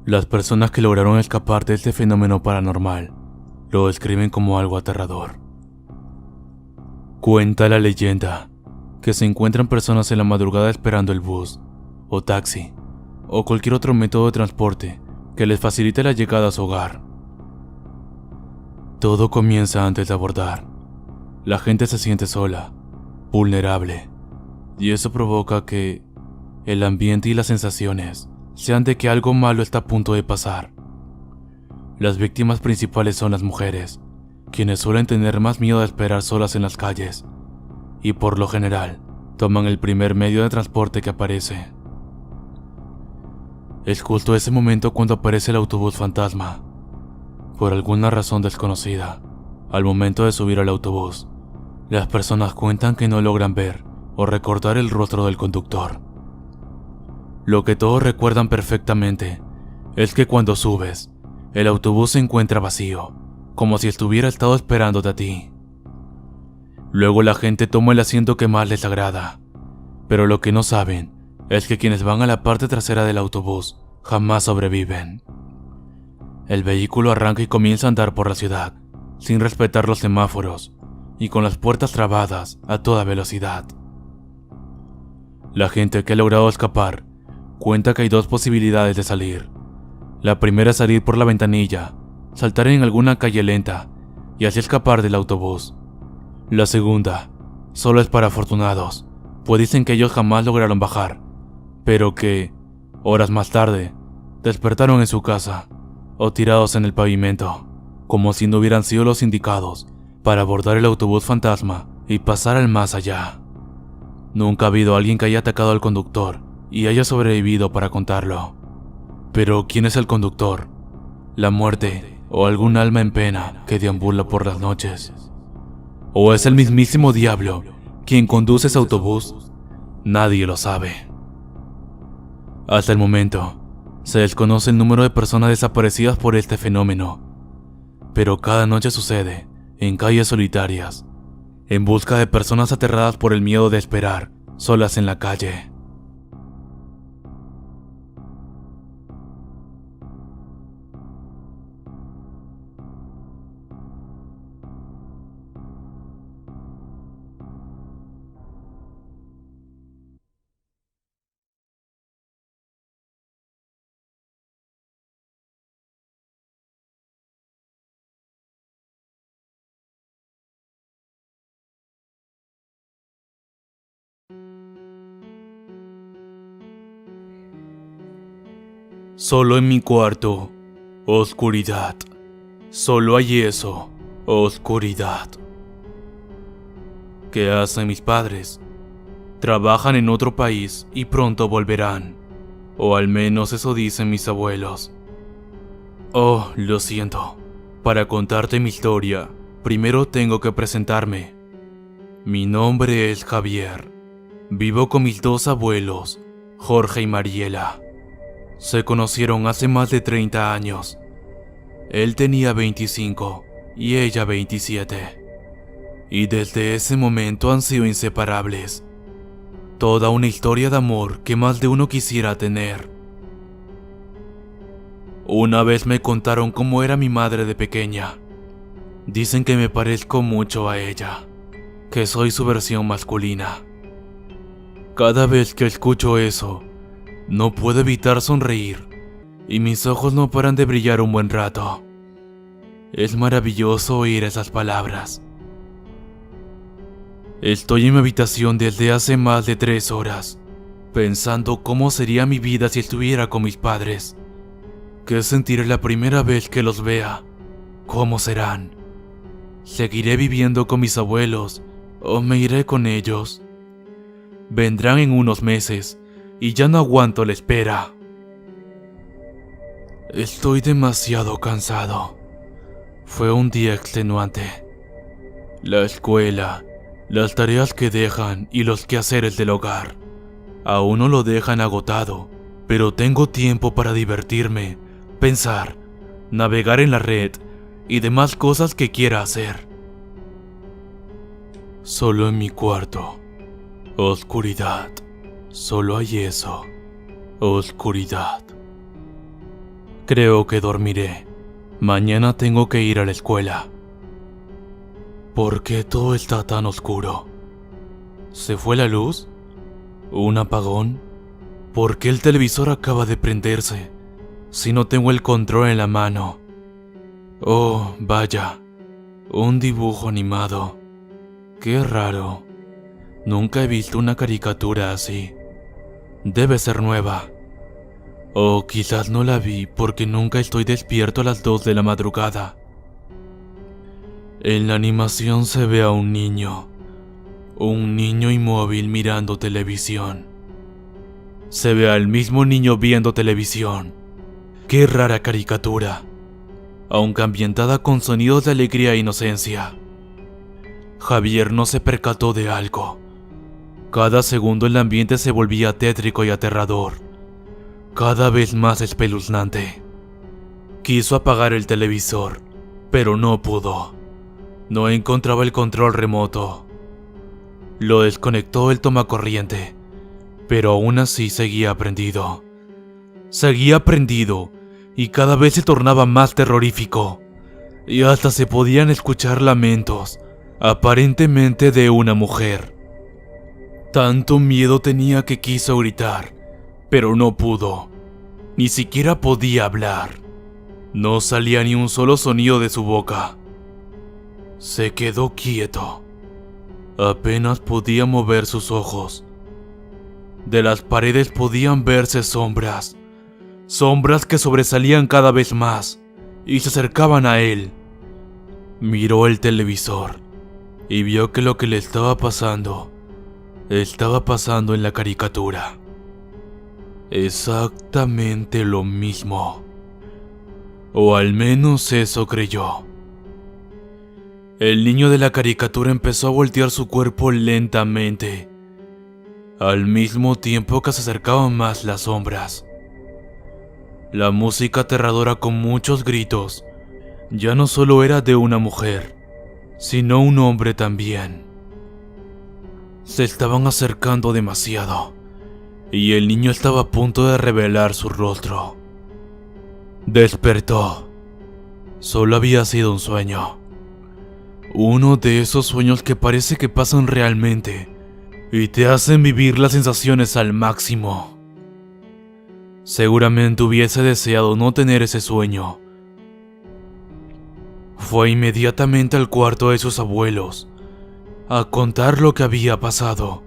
Las personas que lograron escapar de este fenómeno paranormal lo describen como algo aterrador. Cuenta la leyenda que se encuentran personas en la madrugada esperando el bus, o taxi, o cualquier otro método de transporte que les facilite la llegada a su hogar. Todo comienza antes de abordar. La gente se siente sola, vulnerable, y eso provoca que el ambiente y las sensaciones sean de que algo malo está a punto de pasar. Las víctimas principales son las mujeres, quienes suelen tener más miedo de esperar solas en las calles, y por lo general toman el primer medio de transporte que aparece. Es justo ese momento cuando aparece el autobús fantasma. Por alguna razón desconocida, al momento de subir al autobús, las personas cuentan que no logran ver o recordar el rostro del conductor. Lo que todos recuerdan perfectamente es que cuando subes, el autobús se encuentra vacío, como si estuviera estado esperándote a ti. Luego la gente toma el asiento que más les agrada, pero lo que no saben es que quienes van a la parte trasera del autobús jamás sobreviven. El vehículo arranca y comienza a andar por la ciudad, sin respetar los semáforos y con las puertas trabadas a toda velocidad. La gente que ha logrado escapar cuenta que hay dos posibilidades de salir. La primera es salir por la ventanilla, saltar en alguna calle lenta y así escapar del autobús. La segunda solo es para afortunados, pues dicen que ellos jamás lograron bajar, pero que, horas más tarde, despertaron en su casa o tirados en el pavimento, como si no hubieran sido los indicados para abordar el autobús fantasma y pasar al más allá. Nunca ha habido alguien que haya atacado al conductor y haya sobrevivido para contarlo. Pero ¿quién es el conductor? ¿La muerte o algún alma en pena que deambula por las noches? ¿O es el mismísimo diablo quien conduce ese autobús? Nadie lo sabe. Hasta el momento, se desconoce el número de personas desaparecidas por este fenómeno, pero cada noche sucede en calles solitarias, en busca de personas aterradas por el miedo de esperar solas en la calle. Solo en mi cuarto, oscuridad. Solo hay eso, oscuridad. ¿Qué hacen mis padres? Trabajan en otro país y pronto volverán. O al menos eso dicen mis abuelos. Oh, lo siento. Para contarte mi historia, primero tengo que presentarme. Mi nombre es Javier. Vivo con mis dos abuelos, Jorge y Mariela. Se conocieron hace más de 30 años. Él tenía 25 y ella 27. Y desde ese momento han sido inseparables. Toda una historia de amor que más de uno quisiera tener. Una vez me contaron cómo era mi madre de pequeña. Dicen que me parezco mucho a ella, que soy su versión masculina. Cada vez que escucho eso, no puedo evitar sonreír, y mis ojos no paran de brillar un buen rato. Es maravilloso oír esas palabras. Estoy en mi habitación desde hace más de 3 horas, pensando cómo sería mi vida si estuviera con mis padres. ¿Qué sentiré la primera vez que los vea? ¿Cómo serán? ¿Seguiré viviendo con mis abuelos o me iré con ellos? Vendrán en unos meses y ya no aguanto la espera. Estoy demasiado cansado. Fue un día extenuante. La escuela, las tareas que dejan y los quehaceres del hogar. A uno lo dejan agotado, pero tengo tiempo para divertirme, pensar, navegar en la red y demás cosas que quiera hacer. Solo en mi cuarto. Oscuridad. Solo hay eso. Oscuridad. Creo que dormiré. Mañana tengo que ir a la escuela. ¿Por qué todo está tan oscuro? ¿Se fue la luz? ¿Un apagón? ¿Por qué el televisor acaba de prenderse si no tengo el control en la mano? Oh, vaya, un dibujo animado. Qué raro. Nunca he visto una caricatura así. Debe ser nueva. O quizás no la vi porque nunca estoy despierto a las 2 de la madrugada. En la animación se ve a un niño inmóvil mirando televisión. Se ve al mismo niño viendo televisión. Qué rara caricatura, aunque ambientada con sonidos de alegría e inocencia. Javier no se percató de algo. Cada segundo el ambiente se volvía tétrico y aterrador, cada vez más espeluznante. Quiso apagar el televisor, pero no pudo. No encontraba el control remoto. Lo desconectó el tomacorriente, pero aún así seguía prendido. Seguía prendido y cada vez se tornaba más terrorífico. Y hasta se podían escuchar lamentos, aparentemente de una mujer. Tanto miedo tenía que quiso gritar, pero no pudo. Ni siquiera podía hablar. No salía ni un solo sonido de su boca. Se quedó quieto. Apenas podía mover sus ojos. De las paredes podían verse sombras. Sombras que sobresalían cada vez más y se acercaban a él. Miró el televisor y vio que lo que le estaba pasando en la caricatura. Exactamente lo mismo. O al menos eso creyó. El niño de la caricatura empezó a voltear su cuerpo lentamente, al mismo tiempo que se acercaban más las sombras. La música aterradora con muchos gritos ya no solo era de una mujer, sino un hombre también. Se estaban acercando demasiado, y el niño estaba a punto de revelar su rostro. Despertó. Solo había sido un sueño. Uno de esos sueños que parece que pasan realmente y te hacen vivir las sensaciones al máximo. Seguramente hubiese deseado no tener ese sueño. Fue inmediatamente al cuarto de sus abuelos a contar lo que había pasado.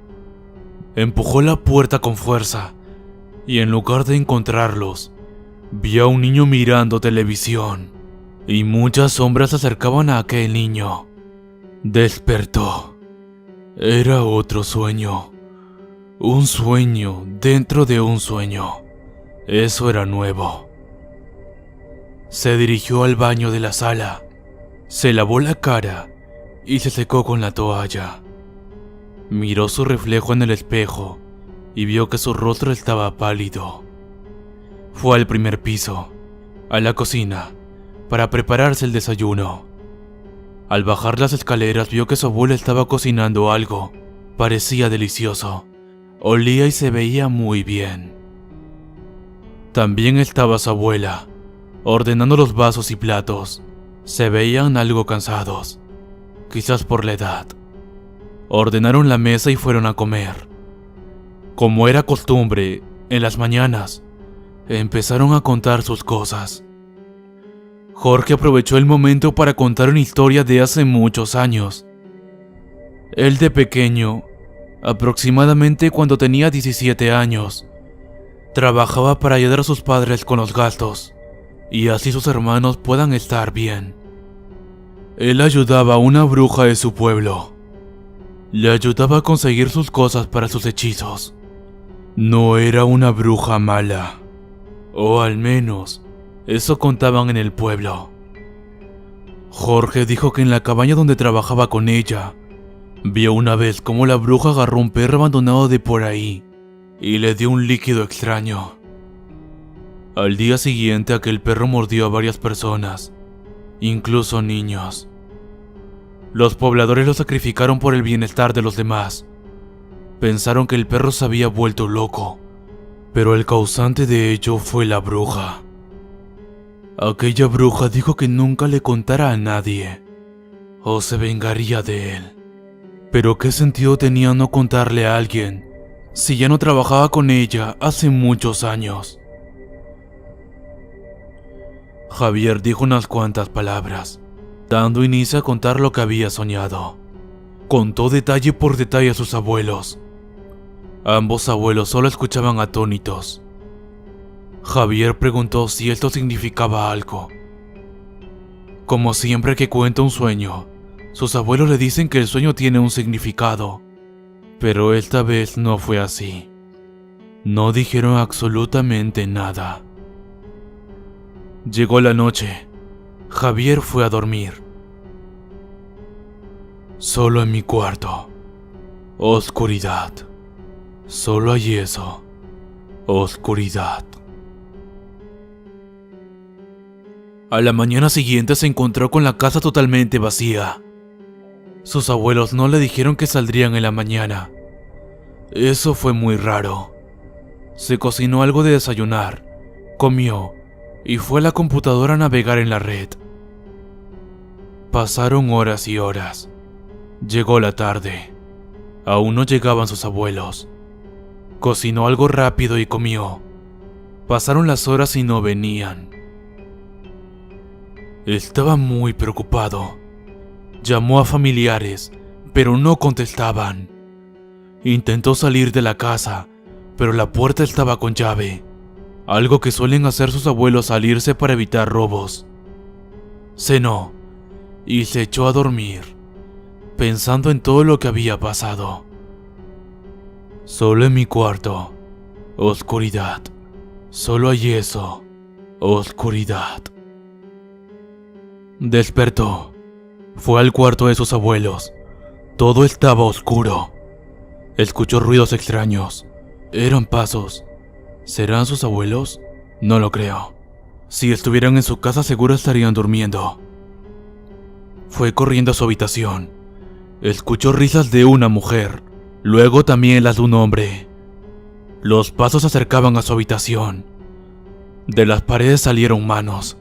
Empujó la puerta con fuerza y en lugar de encontrarlos, vio a un niño mirando televisión y muchas sombras se acercaban a aquel niño. Despertó. Era otro sueño. Un sueño dentro de un sueño. Eso era nuevo. Se dirigió al baño de la sala. Se lavó la cara y se secó con la toalla. Miró su reflejo en el espejo y vio que su rostro estaba pálido. Fue al primer piso, a la cocina, para prepararse el desayuno. Al bajar las escaleras vio que su abuela estaba cocinando algo. Parecía delicioso. Olía y se veía muy bien. También estaba su abuela, ordenando los vasos y platos. Se veían algo cansados, quizás por la edad. Ordenaron la mesa y fueron a comer. Como era costumbre, en las mañanas, empezaron a contar sus cosas. Jorge aprovechó el momento para contar una historia de hace muchos años. Él de pequeño, aproximadamente cuando tenía 17 años, trabajaba para ayudar a sus padres con los gastos, y así sus hermanos puedan estar bien. Él ayudaba a una bruja de su pueblo. Le ayudaba a conseguir sus cosas para sus hechizos. No era una bruja mala, o al menos eso contaban en el pueblo. Jorge dijo que en la cabaña donde trabajaba con ella, vio una vez cómo la bruja agarró un perro abandonado de por ahí y le dio un líquido extraño. Al día siguiente aquel perro mordió a varias personas, incluso niños. Los pobladores lo sacrificaron por el bienestar de los demás. Pensaron que el perro se había vuelto loco, pero el causante de ello fue la bruja. Aquella bruja dijo que nunca le contara a nadie, o se vengaría de él. Pero ¿qué sentido tenía no contarle a alguien si ya no trabajaba con ella hace muchos años? Javier dijo unas cuantas palabras, dando inicio a contar lo que había soñado. Contó detalle por detalle a sus abuelos. Ambos abuelos solo escuchaban atónitos. Javier preguntó si esto significaba algo. Como siempre que cuenta un sueño, sus abuelos le dicen que el sueño tiene un significado, pero esta vez no fue así. No dijeron absolutamente nada. Llegó la noche. Javier fue a dormir. Solo en mi cuarto. Oscuridad. Solo hay eso. Oscuridad. A la mañana siguiente se encontró con la casa totalmente vacía. Sus abuelos no le dijeron que saldrían en la mañana. Eso fue muy raro. Se cocinó algo de desayunar, comió y fue a la computadora a navegar en la red. Pasaron horas y horas. Llegó la tarde. Aún no llegaban sus abuelos. Cocinó algo rápido y comió. Pasaron las horas y no venían. Estaba muy preocupado. Llamó a familiares, pero no contestaban. Intentó salir de la casa, pero la puerta estaba con llave, algo que suelen hacer sus abuelos al irse para evitar robos. Cenó y se echó a dormir, pensando en todo lo que había pasado. Solo en mi cuarto, oscuridad. Solo hay eso, oscuridad. Despertó. Fue al cuarto de sus abuelos. Todo estaba oscuro. Escuchó ruidos extraños. Eran pasos. ¿Serán sus abuelos? No lo creo. Si estuvieran en su casa seguro estarían durmiendo. Fue corriendo a su habitación. Escuchó risas de una mujer, luego también las de un hombre. Los pasos se acercaban a su habitación. De las paredes salieron manos.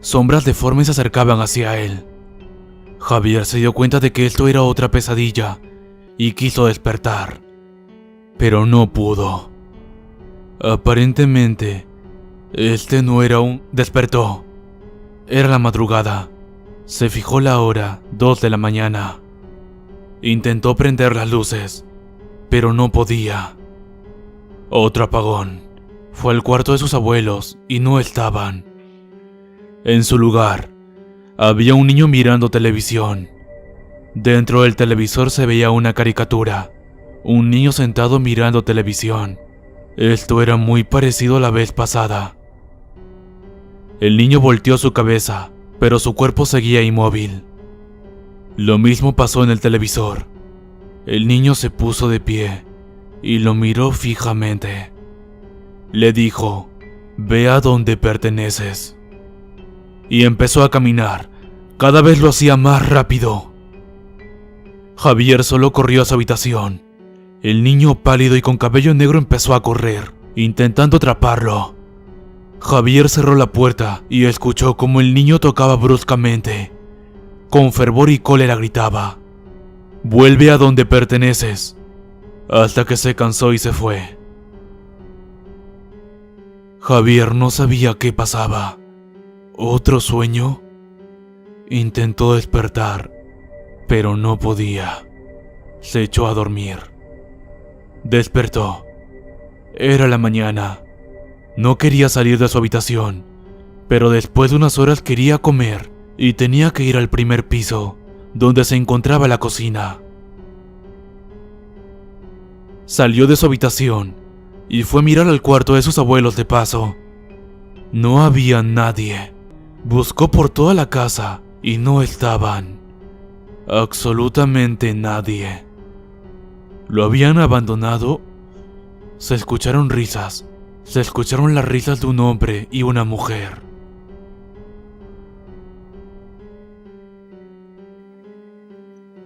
Sombras deformes se acercaban hacia él. Javier se dio cuenta de que esto era otra pesadilla y quiso despertar, pero no pudo. Aparentemente, este no era un... Despertó. Era la madrugada. Se fijó la hora, 2 de la mañana. Intentó prender las luces, pero no podía. Otro apagón. Fue al cuarto de sus abuelos y no estaban. En su lugar, había un niño mirando televisión. Dentro del televisor se veía una caricatura. Un niño sentado mirando televisión. Esto era muy parecido a la vez pasada. El niño volteó su cabeza, pero su cuerpo seguía inmóvil. Lo mismo pasó en el televisor. El niño se puso de pie y lo miró fijamente. Le dijo: "Ve a donde perteneces". Y empezó a caminar. Cada vez lo hacía más rápido. Javier solo corrió a su habitación. El niño pálido y con cabello negro empezó a correr, intentando atraparlo. Javier cerró la puerta y escuchó como el niño tocaba bruscamente. Con fervor y cólera gritaba: "Vuelve a donde perteneces", hasta que se cansó y se fue. Javier no sabía qué pasaba. ¿Otro sueño? Intentó despertar, pero no podía. Se echó a dormir. Despertó. Era la mañana. No quería salir de su habitación, pero después de unas horas quería comer y tenía que ir al primer piso, donde se encontraba la cocina. Salió de su habitación y fue a mirar al cuarto de sus abuelos de paso. No había nadie. Buscó por toda la casa y no estaban. Absolutamente nadie. ¿Lo habían abandonado? Se escucharon risas. Se escucharon las risas de un hombre y una mujer.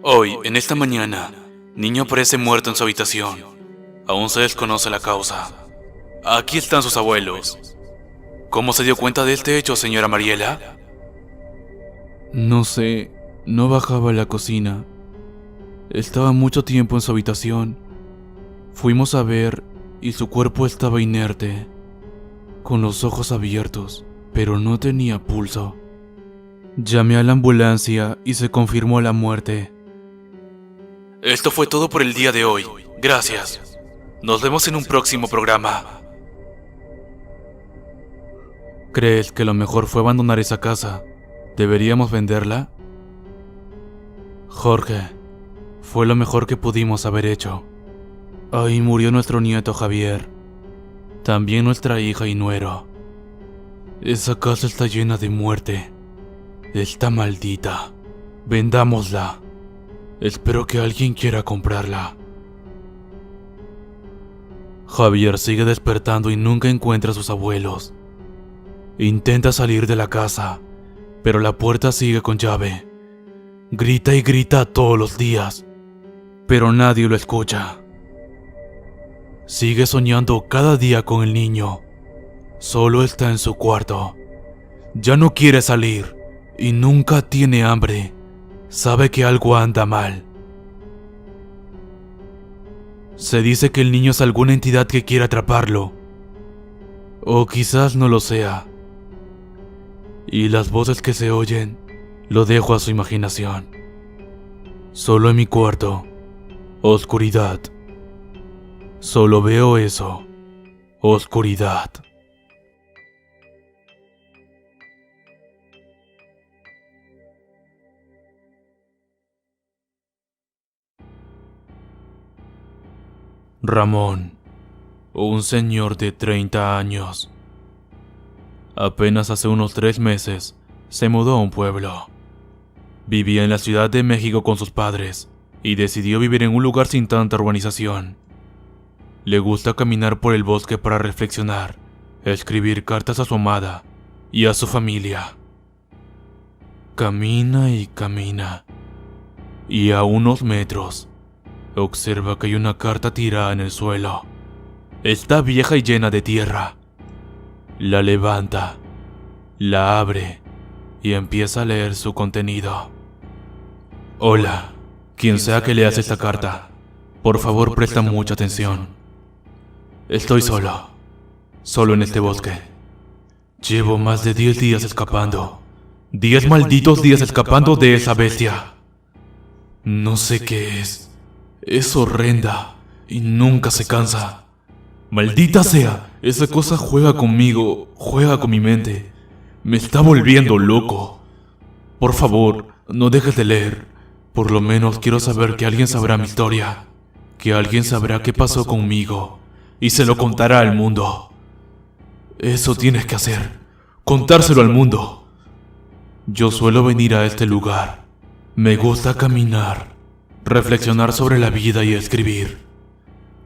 Hoy, en esta mañana, niño aparece muerto en su habitación. Aún se desconoce la causa. Aquí están sus abuelos. ¿Cómo se dio cuenta de este hecho, señora Mariela? No sé, no bajaba a la cocina. Estaba mucho tiempo en su habitación. Fuimos a ver y su cuerpo estaba inerte, con los ojos abiertos, pero no tenía pulso. Llamé a la ambulancia y se confirmó la muerte. Esto fue todo por el día de hoy. Gracias. Nos vemos en un próximo programa. ¿Crees que lo mejor fue abandonar esa casa? ¿Deberíamos venderla? Jorge, fue lo mejor que pudimos haber hecho. Ahí murió nuestro nieto Javier. También nuestra hija y nuero. Esa casa está llena de muerte. Está maldita. Vendámosla. Espero que alguien quiera comprarla. Javier sigue despertando y nunca encuentra a sus abuelos. Intenta salir de la casa, pero la puerta sigue con llave. Grita y grita todos los días, pero nadie lo escucha. Sigue soñando cada día con el niño. Solo está en su cuarto. Ya no quiere salir y nunca tiene hambre. Sabe que algo anda mal. Se dice que el niño es alguna entidad que quiere atraparlo. O quizás no lo sea. Y las voces que se oyen, lo dejo a su imaginación. Solo en mi cuarto, oscuridad. Solo veo eso, oscuridad. Ramón, un señor de 30 años. Apenas hace unos 3 meses, se mudó a un pueblo. Vivía en la Ciudad de México con sus padres y decidió vivir en un lugar sin tanta urbanización. Le gusta caminar por el bosque para reflexionar, escribir cartas a su amada y a su familia. Camina y camina, y a unos metros, observa que hay una carta tirada en el suelo. Está vieja y llena de tierra. La levanta, la abre y empieza a leer su contenido. Hola, quien sea que leas esta carta, por favor presta mucha atención. Estoy solo en este bosque. Llevo más de 10 días escapando. 10 malditos días escapando de esa bestia. No sé qué es. Es horrenda y nunca se cansa. Maldita sea, esa cosa juega conmigo, juega con mi mente. Me está volviendo loco. Por favor, no dejes de leer. Por lo menos quiero saber que alguien sabrá mi historia. Que alguien sabrá qué pasó conmigo y se lo contará al mundo. Eso tienes que hacer, contárselo al mundo. Yo suelo venir a este lugar. Me gusta caminar, reflexionar sobre la vida y escribir.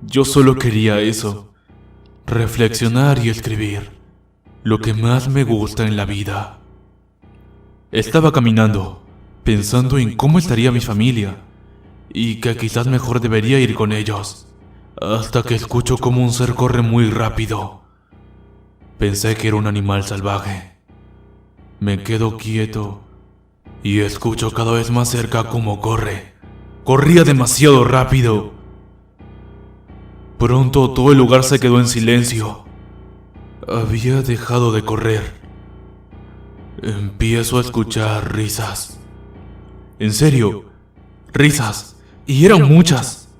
Yo solo quería eso. Reflexionar y escribir. Lo que más me gusta en la vida. Estaba caminando, pensando en cómo estaría mi familia y que quizás mejor debería ir con ellos, hasta que escucho como un ser corre muy rápido. Pensé que era un animal salvaje. Me quedo quieto y escucho cada vez más cerca cómo corre. Corría demasiado rápido. Pronto todo el lugar se quedó en silencio. Había dejado de correr. Empiezo a escuchar risas. En serio, risas. Y eran muchas.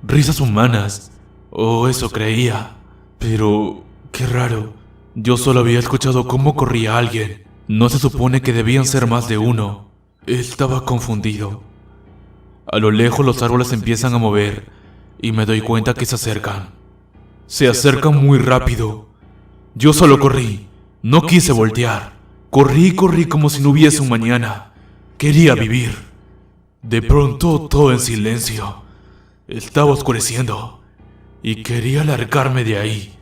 Risas humanas. O eso creía. Pero, qué raro. Yo solo había escuchado cómo corría alguien. No se supone que debían ser más de uno. Estaba confundido. A lo lejos los árboles empiezan a mover y me doy cuenta que se acercan. Se acercan muy rápido. Yo solo corrí. No quise voltear. Corrí como si no hubiese un mañana. Quería vivir. De pronto todo en silencio. Estaba oscureciendo y quería largarme de ahí.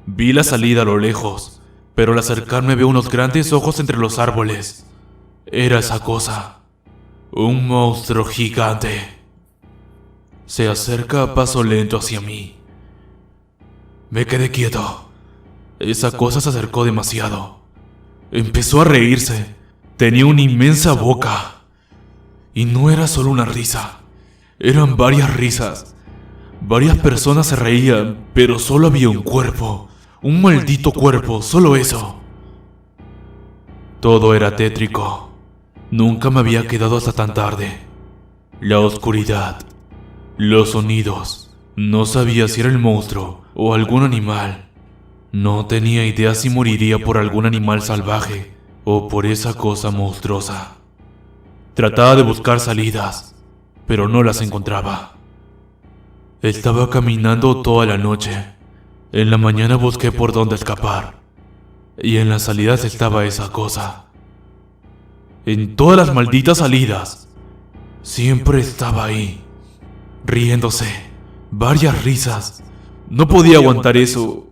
Vi la salida a lo lejos, pero al acercarme veo unos grandes ojos entre los árboles. Era esa cosa. Un monstruo gigante. Se acerca a paso lento hacia mí. Me quedé quieto. Esa cosa se acercó demasiado. Empezó a reírse. Tenía una inmensa boca. Y no era solo una risa. Eran varias risas. Varias personas se reían, pero solo había un cuerpo. Un maldito cuerpo, solo eso. Todo era tétrico. Nunca me había quedado hasta tan tarde. La oscuridad. Los sonidos. No sabía si era el monstruo o algún animal. No tenía idea si moriría por algún animal salvaje o por esa cosa monstruosa. Trataba de buscar salidas, pero no las encontraba. Estaba caminando toda la noche. En la mañana busqué por dónde escapar. Y en las salidas estaba esa cosa. En todas las malditas salidas. Siempre estaba ahí. Riéndose. Varias risas. No podía aguantar eso.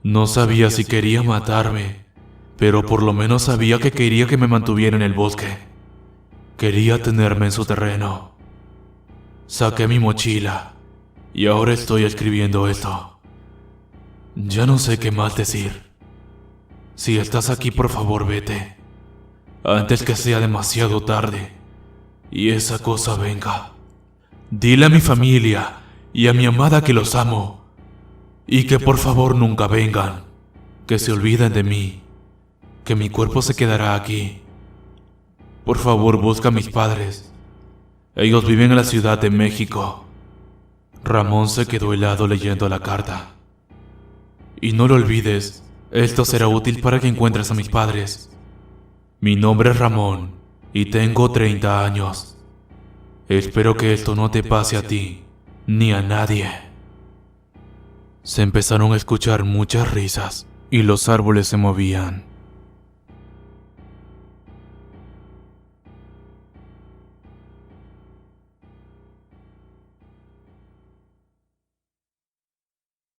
No sabía si quería matarme, pero por lo menos sabía que quería que me mantuviera en el bosque. Quería tenerme en su terreno. Saqué mi mochila y ahora estoy escribiendo esto. Ya no sé qué más decir. Si estás aquí, por favor, vete. Antes que sea demasiado tarde y esa cosa venga. Dile a mi familia y a mi amada que los amo. Y que por favor nunca vengan. Que se olviden de mí. Que mi cuerpo se quedará aquí. Por favor, busca a mis padres. Ellos viven en la Ciudad de México. Ramón se quedó helado leyendo la carta. Y no lo olvides, esto será útil para que encuentres a mis padres. Mi nombre es Ramón y tengo 30 años. Espero que esto no te pase a ti, ni a nadie. Se empezaron a escuchar muchas risas y los árboles se movían.